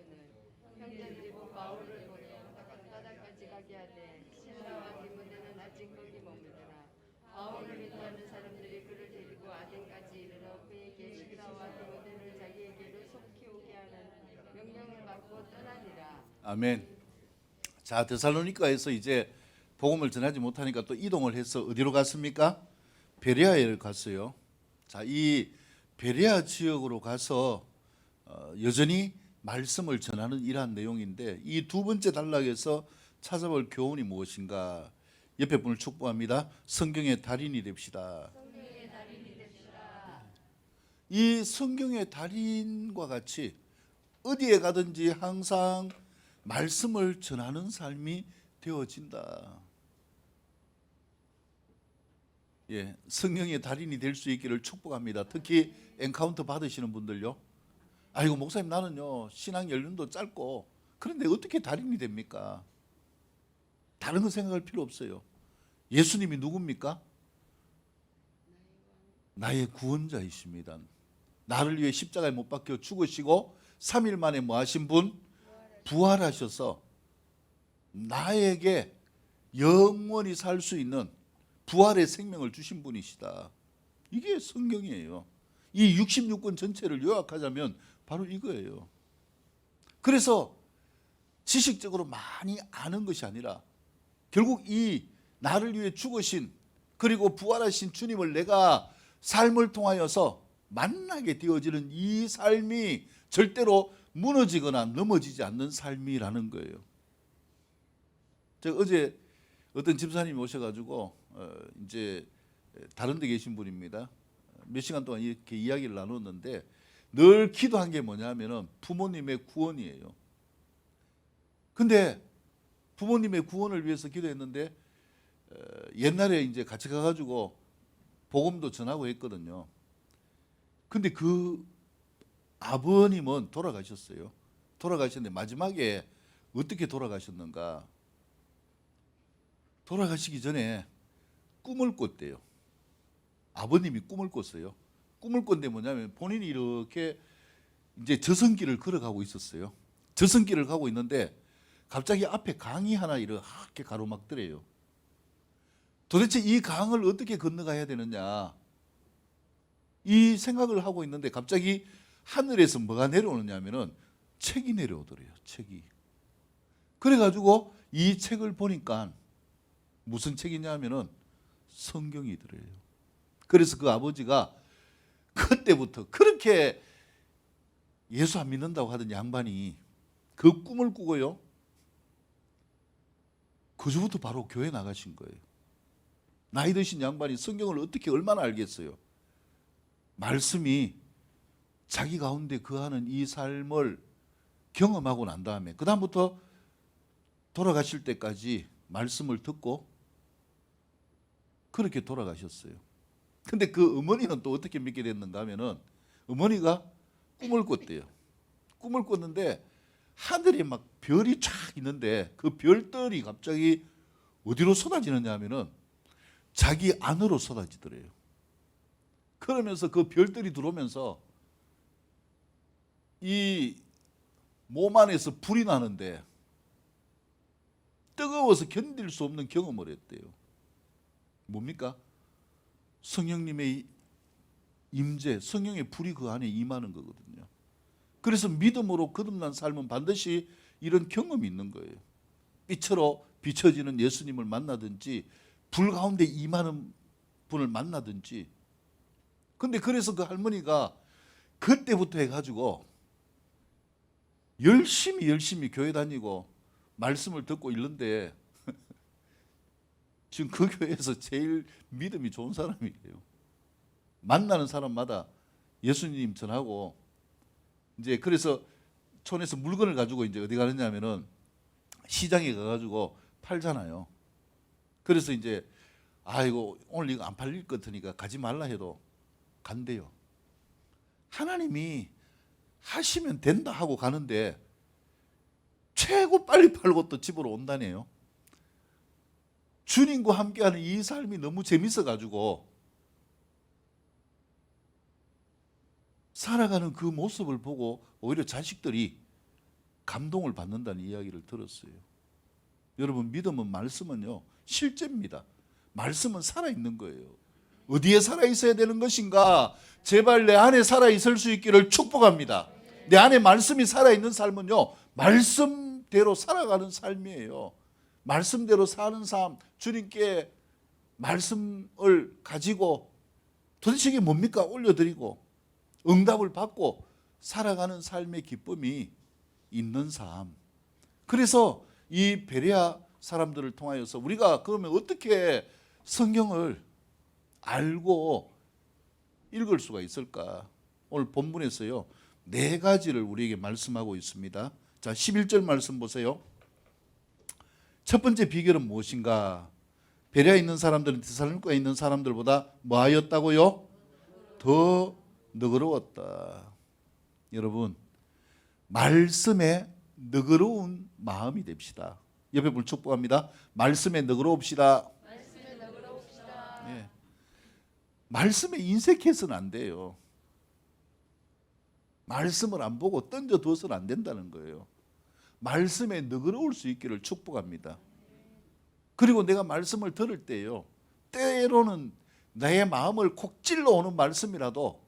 하되 신라와 디모데는 아직 거기 머무르라. 바울을 인도하는 사람들이 그를 데리고 아덴까지 이르러 그에게 신라와 디모데를 자기에게로 속히 오게 하는 명령을 받고 떠나니라. 아멘. 자, 데살로니가에서 이제 복음을 전하지 못하니까 또 이동을 해서 어디로 갔습니까? 베레아에 갔어요. 자, 이 베레아 지역으로 가서 여전히 말씀을 전하는 이러한 내용인데, 이 두 번째 단락에서 찾아볼 교훈이 무엇인가? 옆에 분을 축복합니다. 성경의 달인이 됩시다. 성경의 달인이 됩시다. 이 성경의 달인과 같이 어디에 가든지 항상 말씀을 전하는 삶이 되어진다. 예, 성령의 달인이 될 수 있기를 축복합니다. 특히 엔카운터 받으시는 분들요. 아이고 목사님, 나는요 신앙 연륜도 짧고 그런데 어떻게 달인이 됩니까? 다른 거 생각할 필요 없어요. 예수님이 누굽니까? 나의 구원자이십니다. 나를 위해 십자가에 못 박혀 죽으시고 3일 만에 뭐 하신 분? 부활하셔서 나에게 영원히 살 수 있는 부활의 생명을 주신 분이시다. 이게 성경이에요. 이 66권 전체를 요약하자면 바로 이거예요. 그래서 지식적으로 많이 아는 것이 아니라 결국 이 나를 위해 죽으신 그리고 부활하신 주님을 내가 삶을 통하여서 만나게 되어지는 이 삶이 절대로 무너지거나 넘어지지 않는 삶이라는 거예요. 제가 어제 어떤 집사님이 오셔가지고 이제 다른 데 계신 분입니다. 몇 시간 동안 이렇게 이야기를 나눴는데 늘 기도한 게 뭐냐면은 부모님의 구원이에요. 근데 부모님의 구원을 위해서 기도했는데 옛날에 이제 같이 가가지고 복음도 전하고 했거든요. 근데 그 아버님은 돌아가셨어요. 돌아가셨는데 마지막에 어떻게 돌아가셨는가? 돌아가시기 전에 꿈을 꿨대요. 아버님이 꿈을 꿨어요. 꿈을 꿨는데 뭐냐면 본인이 이렇게 이제 저승길을 걸어가고 있었어요. 저승길을 가고 있는데 갑자기 앞에 강이 하나 이렇게 가로막더래요. 도대체 이 강을 어떻게 건너가야 되느냐 이 생각을 하고 있는데 갑자기 하늘에서 뭐가 내려오느냐면은 책이 내려오더래요. 책이. 그래가지고 이 책을 보니까 무슨 책이냐면은 성경이더래요. 그래서 그 아버지가 그때부터 그렇게 예수 안 믿는다고 하던 양반이 그 꿈을 꾸고요. 그저부터 바로 교회 나가신 거예요. 나이 드신 양반이 성경을 어떻게 얼마나 알겠어요. 말씀이 자기 가운데 거하는 이 삶을 경험하고 난 다음에 그 다음부터 돌아가실 때까지 말씀을 듣고 그렇게 돌아가셨어요. 근데 그 어머니는 또 어떻게 믿게 됐는가 하면은 어머니가 꿈을 꿨대요. 꿈을 꿨는데 하늘에 막 별이 쫙 있는데 그 별들이 갑자기 어디로 쏟아지느냐 하면은 자기 안으로 쏟아지더래요. 그러면서 그 별들이 들어오면서 이 몸 안에서 불이 나는데 뜨거워서 견딜 수 없는 경험을 했대요. 뭡니까? 성령님의 임재, 성령의 불이 그 안에 임하는 거거든요. 그래서 믿음으로 거듭난 삶은 반드시 이런 경험이 있는 거예요. 빛으로 비춰지는 예수님을 만나든지 불 가운데 임하는 분을 만나든지. 근데 그래서 그 할머니가 그때부터 해가지고 열심히 교회 다니고 말씀을 듣고 있는데 지금 그 교회에서 제일 믿음이 좋은 사람이에요. 만나는 사람마다 예수님 전하고 이제 그래서 촌에서 물건을 가지고 이제 어디 가느냐면은 시장에 가가지고 팔잖아요. 그래서 이제 아이고 오늘 이거 안 팔릴 것 같으니까 가지 말라 해도 간대요. 하나님이 하시면 된다 하고 가는데 최고 빨리 팔고 또 집으로 온다네요. 주님과 함께하는 이 삶이 너무 재밌어가지고 살아가는 그 모습을 보고 오히려 자식들이 감동을 받는다는 이야기를 들었어요. 여러분, 믿음은, 말씀은요, 실제입니다. 말씀은 살아있는 거예요. 어디에 살아있어야 되는 것인가? 제발 내 안에 살아있을 수 있기를 축복합니다. 내 안에 말씀이 살아있는 삶은요, 말씀대로 살아가는 삶이에요. 말씀대로 사는 삶, 주님께 말씀을 가지고 도대체 이게 뭡니까? 올려드리고 응답을 받고 살아가는 삶의 기쁨이 있는 삶. 그래서 이 베레아 사람들을 통하여서 우리가 그러면 어떻게 성경을 알고 읽을 수가 있을까? 오늘 본문에서요, 4가지를 우리에게 말씀하고 있습니다. 자, 11절 말씀 보세요. 첫 번째 비결은 무엇인가? 베레아에 있는 사람들은 데살로니가에 있는 사람들보다 뭐 하였다고요? 더 너그러웠다. 여러분, 말씀에 너그러운 마음이 됩시다. 옆에 분 축복합니다. 말씀에 너그러웁시다. 예. 말씀에 인색해서는 안 돼요. 말씀을 안 보고 던져두어서는 안 된다는 거예요. 말씀에 너그러울 수 있기를 축복합니다. 그리고 내가 말씀을 들을 때요, 때로는 나의 마음을 콕 찔러오는 말씀이라도,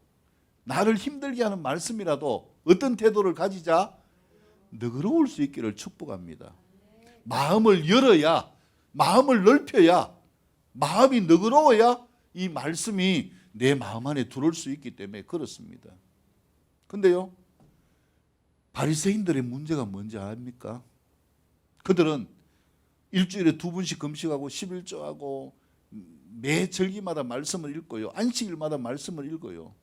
나를 힘들게 하는 말씀이라도 어떤 태도를 가지자? 너그러울 수 있기를 축복합니다. 마음을 열어야, 마음을 넓혀야, 마음이 너그러워야 이 말씀이 내 마음 안에 들어올 수 있기 때문에 그렇습니다. 근데요, 바리새인들의 문제가 뭔지 압니까? 그들은 일주일에 2번씩 금식하고 11조하고 매 절기마다 말씀을 읽고요, 안식일마다 말씀을 읽어요.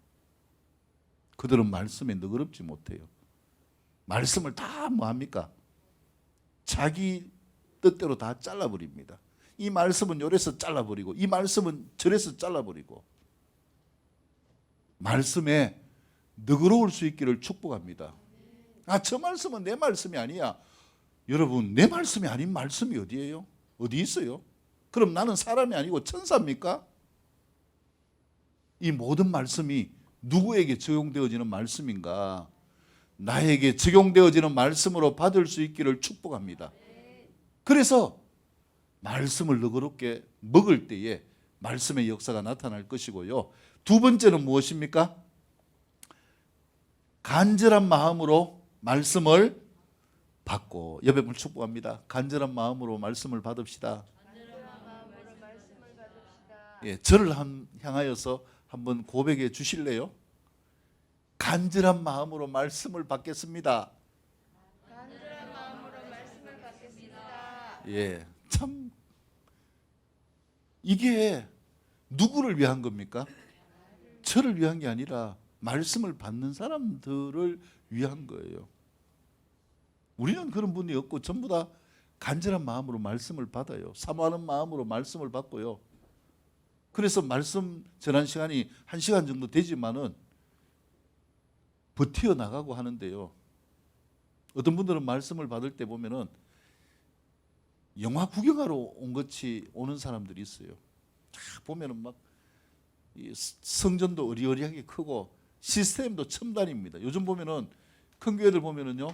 그들은 말씀에 너그럽지 못해요. 말씀을 다 뭐합니까? 자기 뜻대로 다 잘라버립니다. 이 말씀은 요래서 잘라버리고, 이 말씀은 저래서 잘라버리고. 말씀에 너그러울 수 있기를 축복합니다. 아, 저 말씀은 내 말씀이 아니야. 여러분, 내 말씀이 아닌 말씀이 어디예요? 어디 있어요? 그럼 나는 사람이 아니고 천사입니까? 이 모든 말씀이 누구에게 적용되어지는 말씀인가? 나에게 적용되어지는 말씀으로 받을 수 있기를 축복합니다. 그래서 말씀을 너그럽게 먹을 때에 말씀의 역사가 나타날 것이고요. 2번째는 무엇입니까? 간절한 마음으로 말씀을 받고. 옆에 분 축복합니다. 간절한 마음으로 말씀을 받읍시다. 예, 저를 향하여서 한번 고백해 주실래요? 간절한 마음으로 말씀을 받겠습니다. 간절한 마음으로 말씀을 받겠습니다. 예, 참 이게 누구를 위한 겁니까? 저를 위한 게 아니라 말씀을 받는 사람들을 위한 거예요. 우리는 그런 분이 없고 전부 다 간절한 마음으로 말씀을 받아요. 사모하는 마음으로 말씀을 받고요. 그래서 말씀 전한 시간이 1시간 정도 되지만은 버티어 나가고 하는데요. 어떤 분들은 말씀을 받을 때 보면은 영화 구경하러 온 것이 오는 사람들이 있어요. 쫙 보면은 막 성전도 어리어리하게 크고 시스템도 첨단입니다. 요즘 보면은 큰 교회들 보면은요,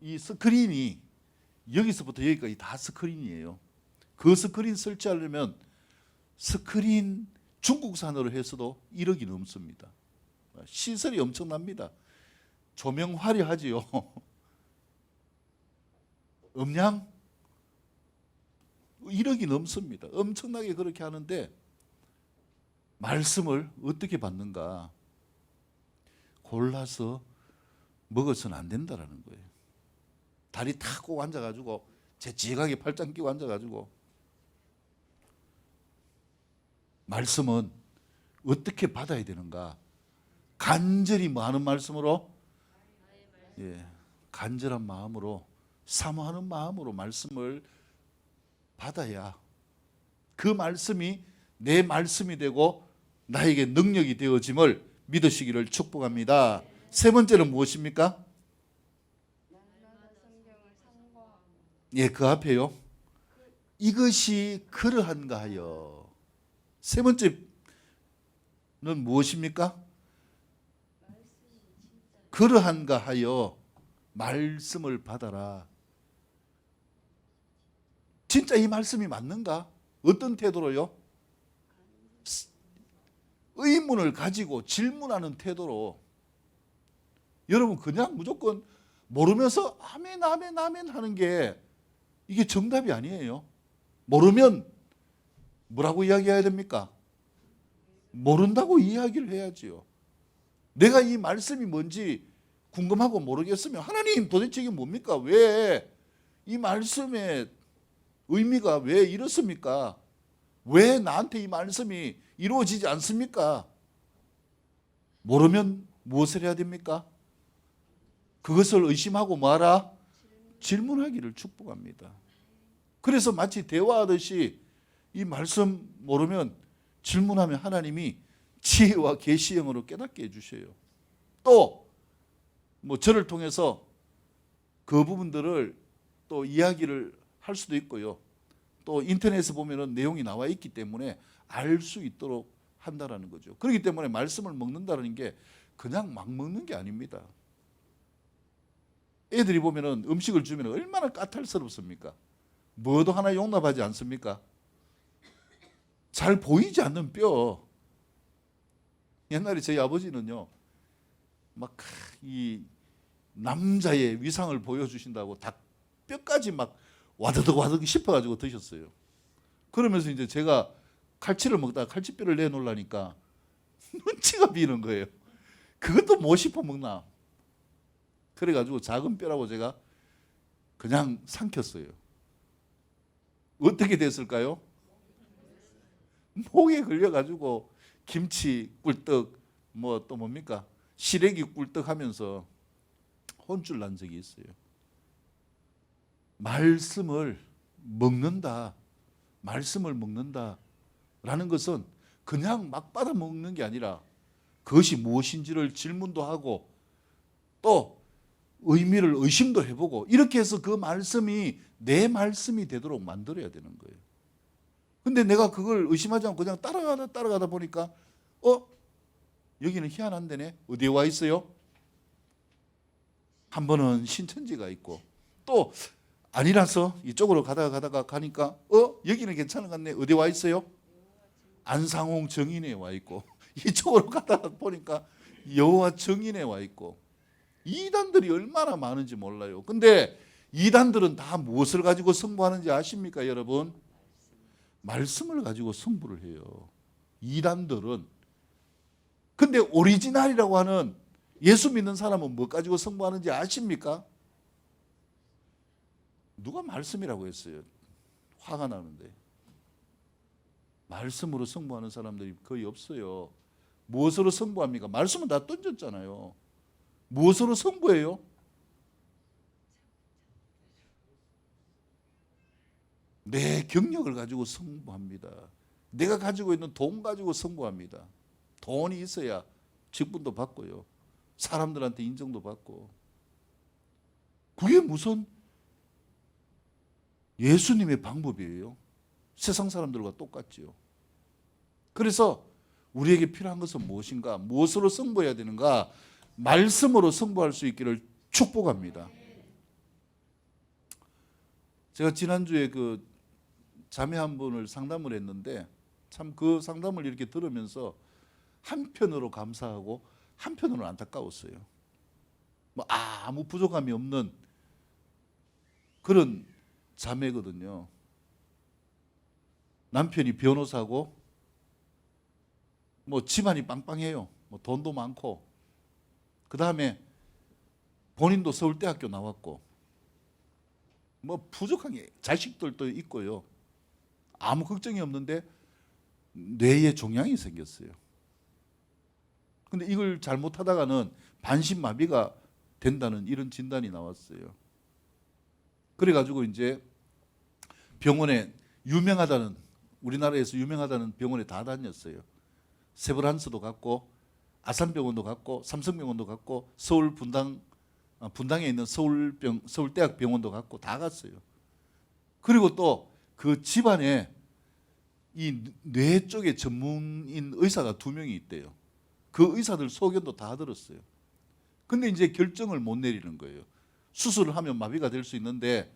이 스크린이 여기서부터 여기까지 다 스크린이에요. 그 스크린 설치하려면 스크린 중국산으로 해서도 1억이 넘습니다. 시설이 엄청납니다. 조명 화려하지요. 음량 1억이 넘습니다. 엄청나게 그렇게 하는데 말씀을 어떻게 받는가? 골라서 먹어서는 안 된다라는 거예요. 다리 탁 꼭 앉아가지고 재직하게 팔짱 끼고 앉아가지고. 말씀은 어떻게 받아야 되는가? 간절히 뭐 하는 말씀으로? 예, 간절한 마음으로, 사모하는 마음으로 말씀을 받아야 그 말씀이 내 말씀이 되고 나에게 능력이 되어짐을 믿으시기를 축복합니다. 3번째는 무엇입니까? 예, 그 앞에요. 이것이 그러한가 하여. 3번째는 무엇입니까? 그러한가 하여 말씀을 받아라. 진짜 이 말씀이 맞는가? 어떤 태도로요? 의문을 가지고 질문하는 태도로. 여러분 그냥 무조건 모르면서 아멘 아멘 아멘 하는 게 이게 정답이 아니에요. 모르면 뭐라고 이야기해야 됩니까? 모른다고 이야기를 해야지요. 내가 이 말씀이 뭔지 궁금하고 모르겠으면 하나님 도대체 이게 뭡니까? 왜 이 말씀의 의미가 왜 이렇습니까? 왜 나한테 이 말씀이 이루어지지 않습니까? 모르면 무엇을 해야 됩니까? 그것을 의심하고 뭐하라? 질문하기를 축복합니다. 그래서 마치 대화하듯이 이 말씀 모르면 질문하면 하나님이 지혜와 계시형으로 깨닫게 해주셔요. 또 뭐 저를 통해서 그 부분들을 또 이야기를 할 수도 있고요. 또 인터넷에 보면은 내용이 나와 있기 때문에 알 수 있도록 한다라는 거죠. 그렇기 때문에 말씀을 먹는다는 게 그냥 막 먹는 게 아닙니다. 애들이 보면은 음식을 주면 얼마나 까탈스럽습니까? 뭐도 하나 용납하지 않습니까? 잘 보이지 않는 뼈. 옛날에 저희 아버지는요, 막 이 남자의 위상을 보여주신다고 닭뼈까지 막 와드득 와드득 씹어가지고 드셨어요. 그러면서 이제 제가 칼치를 먹다가 칼치뼈를 내놓으려니까 눈치가 비는 거예요. 그것도 못 씹어 먹나? 그래가지고 작은 뼈라고 제가 그냥 삼켰어요. 어떻게 됐을까요? 목에 걸려가지고 김치 꿀떡 뭐 또 뭡니까? 시래기 꿀떡 하면서 혼쭐 난 적이 있어요. 말씀을 먹는다. 말씀을 먹는다라는 것은 그냥 막 받아 먹는 게 아니라 그것이 무엇인지를 질문도 하고 또 의미를 의심도 해보고 이렇게 해서 그 말씀이 내 말씀이 되도록 만들어야 되는 거예요. 근데 내가 그걸 의심하지 않고 그냥 따라가다 보니까 여기는 희한한 데네. 어디에 와 있어요? 한 번은 신천지가 있고 또 아니라서 이쪽으로 가다가 가니까 여기는 괜찮은 것 같네. 어디 와 있어요? 안상홍 정인에 와 있고 이쪽으로 가다가 보니까 여호와 정인에 와 있고 이단들이 얼마나 많은지 몰라요. 근데 이단들은 다 무엇을 가지고 승부하는지 아십니까, 여러분? 말씀을 가지고 승부를 해요. 이단들은. 근데 오리지널이라고 하는 예수 믿는 사람은 뭐 가지고 승부하는지 아십니까? 누가 말씀이라고 했어요? 화가 나는데. 말씀으로 승부하는 사람들이 거의 없어요. 무엇으로 승부합니까? 말씀은 다 던졌잖아요. 무엇으로 승부해요? 내 경력을 가지고 승부합니다. 내가 가지고 있는 돈 가지고 승부합니다. 돈이 있어야 직분도 받고요. 사람들한테 인정도 받고. 그게 무슨 예수님의 방법이에요. 세상 사람들과 똑같지요. 그래서 우리에게 필요한 것은 무엇인가? 무엇으로 승부해야 되는가? 말씀으로 승부할 수 있기를 축복합니다. 제가 지난주에 그 자매 한 분을 상담을 했는데 참 그 상담을 이렇게 들으면서 한편으로 감사하고 한편으로는 안타까웠어요. 뭐 아무 부족함이 없는 그런 자매거든요. 남편이 변호사고 뭐 집안이 빵빵해요. 뭐 돈도 많고 그 다음에 본인도 서울대학교 나왔고 뭐 부족한 게 자식들도 있고요. 아무 걱정이 없는데 뇌에 종양이 생겼어요. 근데 이걸 잘못하다가는 반신마비가 된다는 이런 진단이 나왔어요. 그래가지고 이제 병원에 유명하다는 우리나라에서 유명하다는 병원에 다 다녔어요. 세브란스도 갔고 아산병원도 갔고 삼성병원도 갔고 서울 분당에 있는 서울대학 병원도 갔고 다 갔어요. 그리고 또 그 집안에 이 뇌 쪽에 전문인 의사가 2명이 있대요. 그 의사들 소견도 다 들었어요. 근데 이제 결정을 못 내리는 거예요. 수술을 하면 마비가 될 수 있는데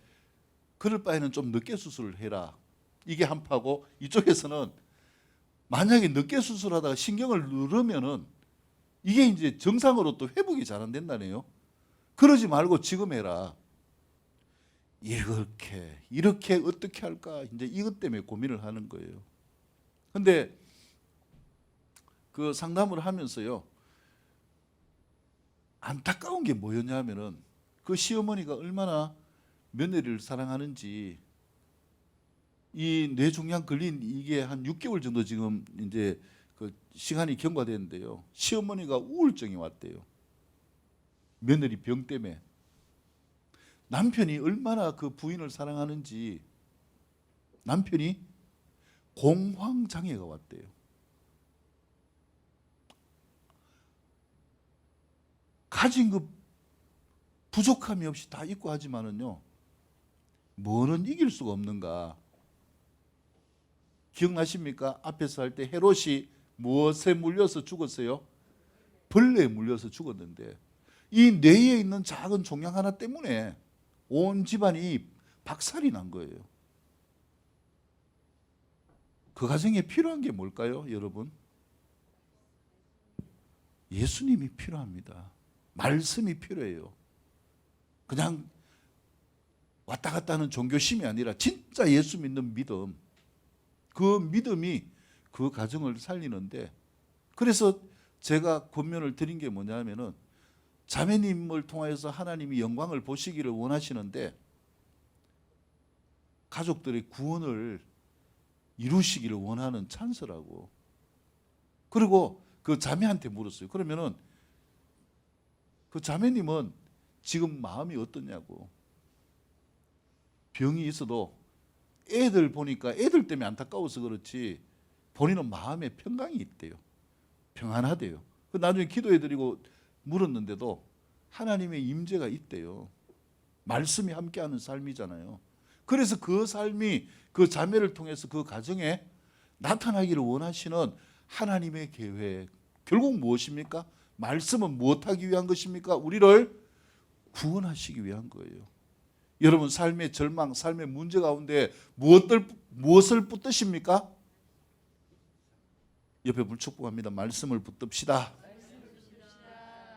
그럴 바에는 좀 늦게 수술을 해라. 이게 한파고, 이쪽에서는 만약에 늦게 수술하다가 신경을 누르면은 이게 이제 정상으로 또 회복이 잘 안 된다네요. 그러지 말고 지금 해라. 이렇게 어떻게 할까? 이제 이것 때문에 고민을 하는 거예요. 근데 그 상담을 하면서요, 안타까운 게 뭐였냐면은 그 시어머니가 얼마나 며느리를 사랑하는지, 이 뇌종양 걸린 이게 한 6개월 정도 지금 이제 그 시간이 경과됐는데요, 시어머니가 우울증이 왔대요. 며느리 병 때문에. 남편이 얼마나 그 부인을 사랑하는지 남편이 공황장애가 왔대요. 가진 그 부족함이 없이 다 있고 하지만은요, 뭐는 이길 수가 없는가. 기억나십니까? 앞에서 할 때 헤롯이 무엇에 물려서 죽었어요? 벌레에 물려서 죽었는데, 이 뇌에 있는 작은 종양 하나 때문에 온 집안이 박살이 난 거예요. 그 가정에 필요한 게 뭘까요, 여러분? 예수님이 필요합니다. 말씀이 필요해요. 그냥 왔다 갔다 하는 종교심이 아니라 진짜 예수 믿는 믿음, 그 믿음이 그 가정을 살리는데, 그래서 제가 권면을 드린 게 뭐냐면은, 자매님을 통해서 하나님이 영광을 보시기를 원하시는데 가족들의 구원을 이루시기를 원하는 찬스라고. 그리고 그 자매한테 물었어요. 그러면은 그 자매님은 지금 마음이 어떠냐고. 병이 있어도 애들 보니까 애들 때문에 안타까워서 그렇지 본인은 마음에 평강이 있대요. 평안하대요. 나중에 기도해드리고 물었는데도 하나님의 임재가 있대요. 말씀이 함께하는 삶이잖아요. 그래서 그 삶이 그 자매를 통해서 그 가정에 나타나기를 원하시는 하나님의 계획, 결국 무엇입니까? 말씀은 무엇하기 위한 것입니까? 우리를 구원하시기 위한 거예요. 여러분, 삶의 절망, 삶의 문제 가운데 무엇을 붙드십니까? 옆에 분 축복합니다. 말씀을 붙듭시다.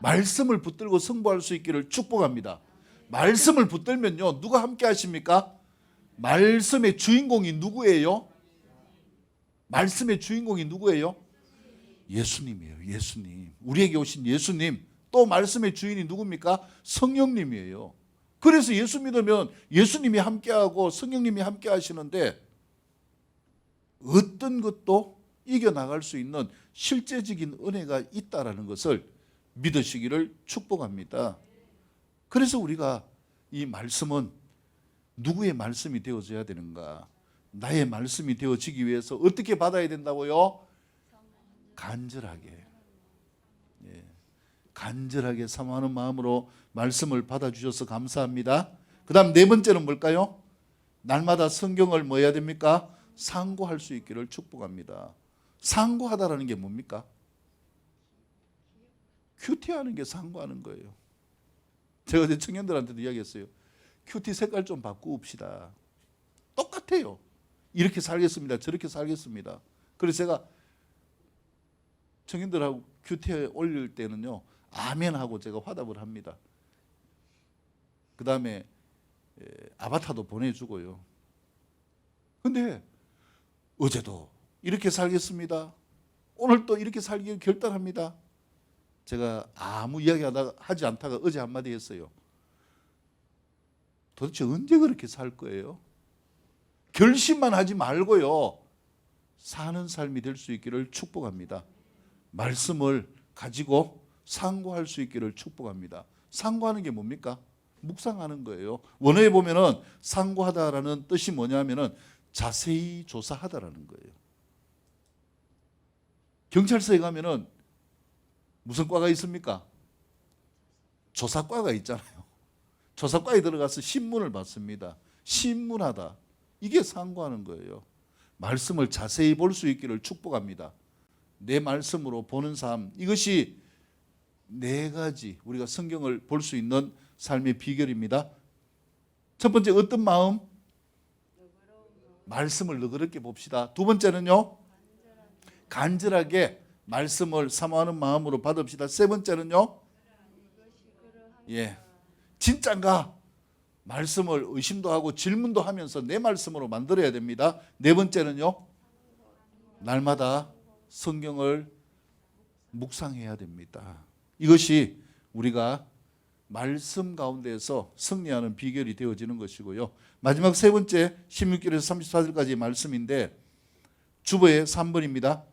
말씀을 붙들고 승부할 수 있기를 축복합니다. 말씀을 붙들면요, 누가 함께 하십니까? 말씀의 주인공이 누구예요? 말씀의 주인공이 누구예요? 예수님이에요. 예수님. 우리에게 오신 예수님. 또 말씀의 주인이 누굽니까? 성령님이에요. 그래서 예수 믿으면 예수님이 함께하고 성령님이 함께 하시는데, 어떤 것도 이겨나갈 수 있는 실제적인 은혜가 있다라는 것을 믿으시기를 축복합니다. 그래서 우리가 이 말씀은 누구의 말씀이 되어져야 되는가? 나의 말씀이 되어지기 위해서 어떻게 받아야 된다고요? 간절하게. 간절하게 사모하는 마음으로 말씀을 받아주셔서 감사합니다. 그 다음 네 번째는 뭘까요? 날마다 성경을 뭐 해야 됩니까? 상고할 수 있기를 축복합니다. 상고하다라는 게 뭡니까? 큐티하는 게 상고하는 거예요. 제가 어제 청년들한테도 이야기했어요. 큐티 색깔 좀 바꾸읍시다. 똑같아요. 이렇게 살겠습니다. 저렇게 살겠습니다. 그래서 제가 청년들하고 큐티에 올릴 때는요, 아멘 하고 제가 화답을 합니다. 그 다음에 아바타도 보내주고요. 근데 어제도 이렇게 살겠습니다. 오늘 또 이렇게 살기를 결단합니다. 제가 아무 이야기 하지 않다가 어제 한마디 했어요. 도대체 언제 그렇게 살 거예요? 결심만 하지 말고요, 사는 삶이 될 수 있기를 축복합니다. 말씀을 가지고 상고할 수 있기를 축복합니다. 상고하는 게 뭡니까? 묵상하는 거예요. 원어에 보면은 상고하다라는 뜻이 뭐냐면은 자세히 조사하다라는 거예요. 경찰서에 가면은 무슨 과가 있습니까? 조사과가 있잖아요. 조사과에 들어가서 신문을 받습니다. 신문하다. 이게 상고하는 거예요. 말씀을 자세히 볼 수 있기를 축복합니다. 내 말씀으로 보는 삶, 이것이 네 가지 우리가 성경을 볼 수 있는 삶의 비결입니다. 첫 번째, 어떤 마음? 말씀을 너그럽게 봅시다. 두 번째는요, 간절하게 말씀을 사모하는 마음으로 받읍시다. 세 번째는요, 진짠가? 말씀을 의심도 하고 질문도 하면서 내 말씀으로 만들어야 됩니다. 네 번째는요, 날마다 성경을 묵상해야 됩니다. 이것이 우리가 말씀 가운데에서 승리하는 비결이 되어지는 것이고요. 마지막 세 번째 16절에서 34절까지의 말씀인데 주보의 3번입니다.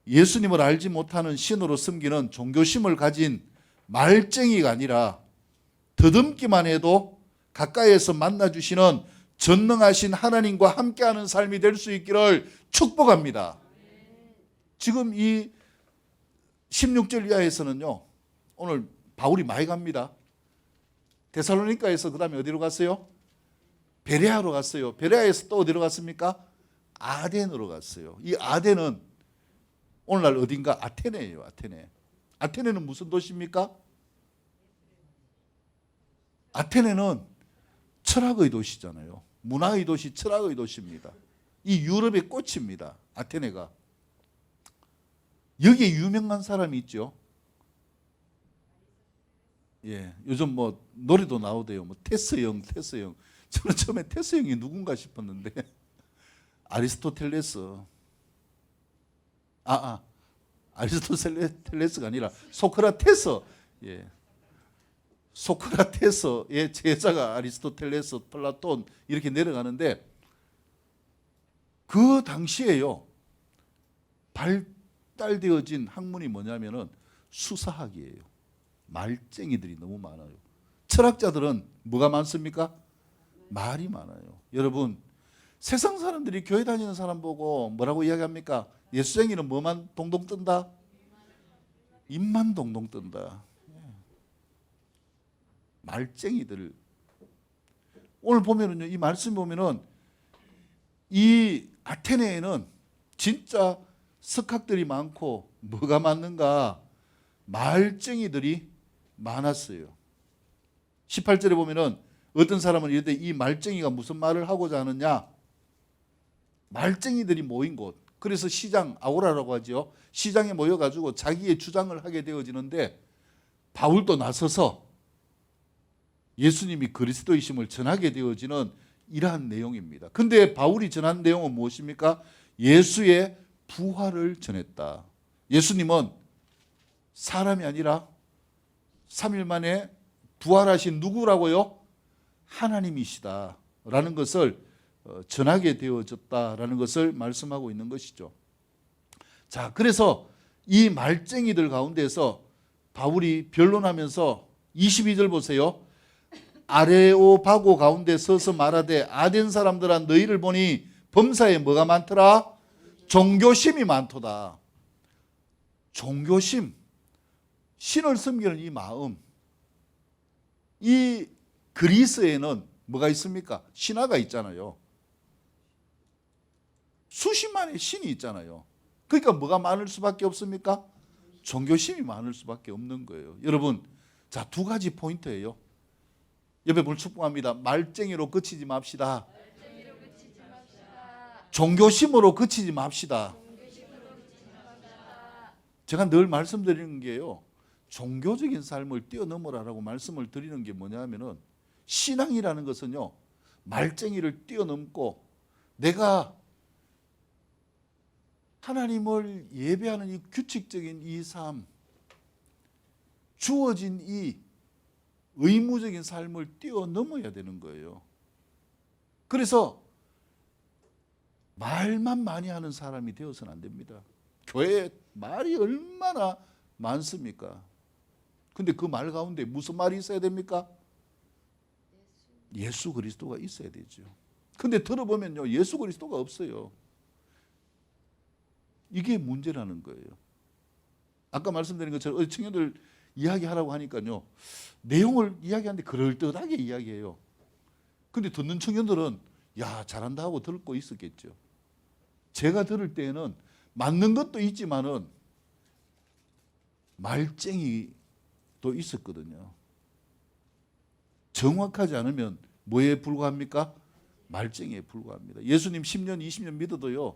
예수님을 알지 못하는 신으로 섬기는 종교심을 가진 말쟁이가 아니라 더듬기만 해도 가까이에서 만나주시는 전능하신 하나님과 함께하는 삶이 될 수 있기를 축복합니다. 지금 이 16절 이하에서는요, 오늘 바울이 많이 갑니다. 데살로니가에서 그 다음에 어디로 갔어요? 베레아로 갔어요. 베레아에서 또 어디로 갔습니까? 아덴으로 갔어요. 이 아덴은 오늘날 어딘가? 아테네예요. 아테네. 아테네는 무슨 도시입니까? 아테네는 철학의 도시잖아요. 문화의 도시, 철학의 도시입니다. 이 유럽의 꽃입니다. 아테네가. 여기에 유명한 사람이 있죠. 요즘 뭐 노래도 나오대요. 뭐 테스 형. 저는 처음에 테스 형이 누군가 싶었는데 아리스토텔레스. 아리스토텔레스가 아니라 소크라테스. 소크라테스의 제자가 아리스토텔레스, 플라톤 이렇게 내려가는데 그 당시에요, 발달되어진 학문이 뭐냐면은 수사학이에요. 말쟁이들이 너무 많아요. 철학자들은 뭐가 많습니까? 말이 많아요. 여러분, 세상 사람들이 교회 다니는 사람 보고 뭐라고 이야기합니까? 예수쟁이는 뭐만 동동 뜬다? 입만 동동 뜬다. 말쟁이들. 오늘 보면은요, 이 말씀 보면은 이 아테네에는 진짜 석학들이 많고 뭐가 많는가? 말쟁이들이 많았어요. 18절에 보면은 어떤 사람은 이럴 이 말쟁이가 무슨 말을 하고자 하느냐? 말쟁이들이 모인 곳. 그래서 시장, 아고라라고 하죠. 시장에 모여가지고 자기의 주장을 하게 되어지는데 바울도 나서서 예수님이 그리스도이심을 전하게 되어지는 이러한 내용입니다. 근데 바울이 전한 내용은 무엇입니까? 예수의 부활을 전했다. 예수님은 사람이 아니라 3일 만에 부활하신 누구라고요? 하나님이시다라는 것을 전하게 되어졌다라는 것을 말씀하고 있는 것이죠. 자, 그래서 이 말쟁이들 가운데서 바울이 변론하면서 22절 보세요. 아레오바고 가운데 서서 말하되 아덴 사람들아 너희를 보니 범사에 뭐가 많더라? 종교심이 많도다. 종교심, 신을 섬기는 이 마음. 이 그리스에는 뭐가 있습니까? 신화가 있잖아요. 수십만의 신이 있잖아요. 그러니까 뭐가 많을 수밖에 없습니까? 종교심이 많을 수밖에 없는 거예요. 여러분, 자, 두 가지 포인트예요. 옆에 분 축복합니다. 말쟁이로 그치지 맙시다. 종교심으로 그치지 맙시다. 제가 늘 말씀드리는 게요, 종교적인 삶을 뛰어넘으라라고 말씀을 드리는 게 뭐냐면은 신앙이라는 것은요, 말쟁이를 뛰어넘고 내가 하나님을 예배하는 이 규칙적인 이 삶, 주어진 이 의무적인 삶을 뛰어넘어야 되는 거예요. 그래서 말만 많이 하는 사람이 되어서는 안 됩니다. 교회에 말이 얼마나 많습니까? 근데 그 말 가운데 무슨 말이 있어야 됩니까? 예수 그리스도가 있어야 되죠. 근데 들어보면요, 예수 그리스도가 없어요. 이게 문제라는 거예요. 아까 말씀드린 것처럼 청년들 이야기하라고 하니까요, 내용을 이야기하는데 그럴듯하게 이야기해요. 근데 듣는 청년들은 야, 잘한다 하고 듣고 있었겠죠. 제가 들을 때에는 맞는 것도 있지만은 말쟁이도 있었거든요. 정확하지 않으면 뭐에 불과합니까? 말쟁이에 불과합니다. 예수님 10년, 20년 믿어도요,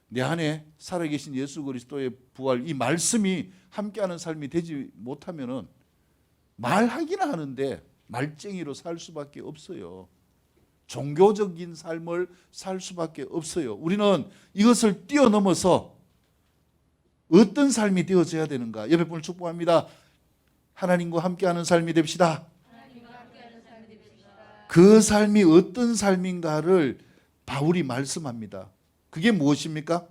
내 안에 살아계신 예수 그리스도의 부활, 이 말씀이 함께하는 삶이 되지 못하면은 말하기는 하는데 말쟁이로 살 수밖에 없어요. 종교적인 삶을 살 수밖에 없어요. 우리는 이것을 뛰어넘어서 어떤 삶이 되어져야 되는가? 옆에 분을 축복합니다. 하나님과 함께하는 삶이 됩시다. 그 삶이 어떤 삶인가를 바울이 말씀합니다. 그게 무엇입니까?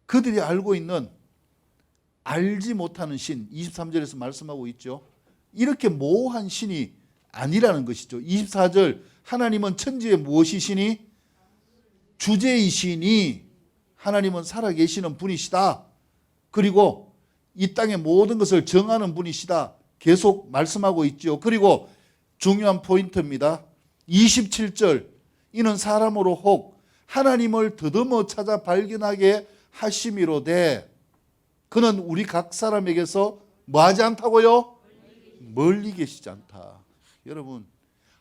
그들이 알고 있는 알지 못하는 신, 23절에서 말씀하고 있죠. 이렇게 모호한 신이 아니라는 것이죠. 24절, 하나님은 천지에 무엇이시니? 주제이시니 하나님은 살아계시는 분이시다. 그리고 이 땅의 모든 것을 정하는 분이시다. 계속 말씀하고 있죠. 그리고 중요한 포인트입니다. 27절, 이는 사람으로 혹 하나님을 더듬어 찾아 발견하게 하심이로되 그는 우리 각 사람에게서 뭐하지 않다고요? 멀리 계시지 않다. 여러분,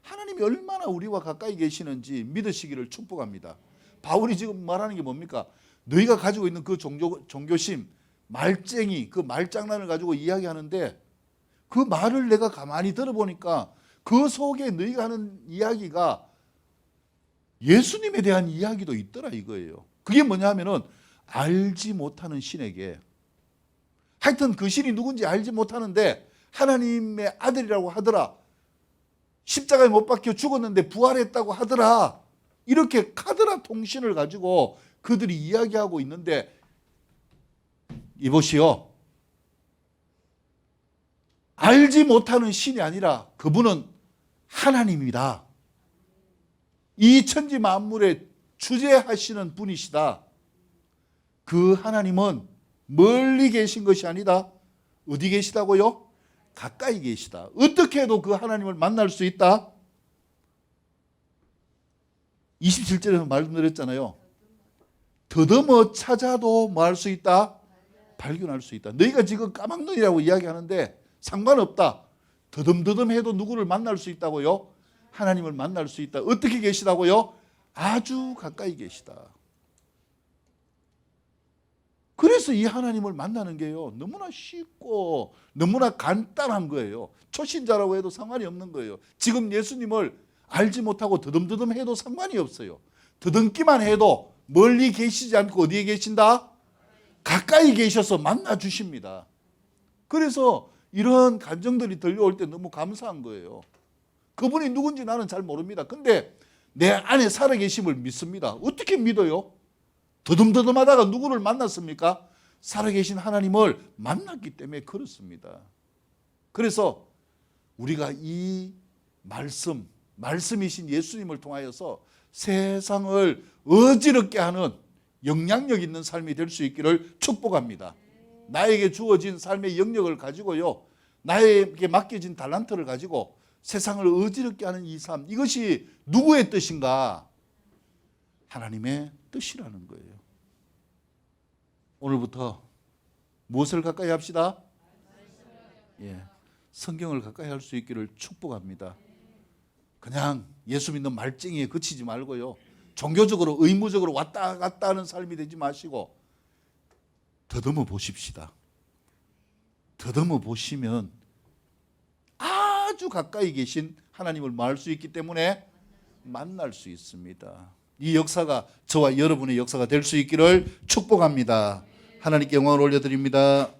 하나님이 얼마나 우리와 가까이 계시는지 믿으시기를 축복합니다. 바울이 지금 말하는 게 뭡니까? 너희가 가지고 있는 그 종교심, 말쟁이, 그 말장난을 가지고 이야기하는데 그 말을 내가 가만히 들어보니까 그 속에 너희가 하는 이야기가 예수님에 대한 이야기도 있더라 이거예요. 그게 뭐냐면은 알지 못하는 신에게, 하여튼 그 신이 누군지 알지 못하는데 하나님의 아들이라고 하더라, 십자가에 못 박혀 죽었는데 부활했다고 하더라, 이렇게 카더라 통신을 가지고 그들이 이야기하고 있는데, 이보시오, 알지 못하는 신이 아니라 그분은 하나님입니다. 이 천지 만물에 주재하시는 분이시다. 그 하나님은 멀리 계신 것이 아니다. 어디 계시다고요? 가까이 계시다. 어떻게 해도 그 하나님을 만날 수 있다. 27절에서 말씀드렸잖아요. 더듬어 찾아도 뭐 할 수 있다? 발견할 수 있다. 너희가 지금 까막눈이라고 이야기하는데 상관없다. 더듬더듬 해도 누구를 만날 수 있다고요? 하나님을 만날 수 있다. 어떻게 계시다고요? 아주 가까이 계시다. 그래서 이 하나님을 만나는 게요, 너무나 쉽고 너무나 간단한 거예요. 초신자라고 해도 상관이 없는 거예요. 지금 예수님을 알지 못하고 더듬더듬 해도 상관이 없어요. 더듬기만 해도 멀리 계시지 않고 어디에 계신다? 가까이 계셔서 만나 주십니다. 그래서 이런 감정들이 들려올 때 너무 감사한 거예요. 그분이 누군지 나는 잘 모릅니다. 근데 내 안에 살아계심을 믿습니다. 어떻게 믿어요? 더듬더듬하다가 누구를 만났습니까? 살아계신 하나님을 만났기 때문에 그렇습니다. 그래서 우리가 이 말씀이신 예수님을 통하여서 세상을 어지럽게 하는 영향력 있는 삶이 될 수 있기를 축복합니다. 나에게 주어진 삶의 영역을 가지고요, 나에게 맡겨진 달란트를 가지고 세상을 어지럽게 하는 이 삶, 이것이 누구의 뜻인가? 하나님의 뜻이라는 거예요. 오늘부터 무엇을 가까이 합시다? 성경을 가까이 할 수 있기를 축복합니다. 그냥 예수 믿는 말쟁이에 그치지 말고요, 종교적으로 의무적으로 왔다 갔다 하는 삶이 되지 마시고 더듬어 보십시다. 더듬어 보시면 아주 가까이 계신 하나님을 말 수 있기 때문에 만날 수 있습니다. 이 역사가 저와 여러분의 역사가 될 수 있기를 축복합니다. 하나님께 영광을 올려드립니다.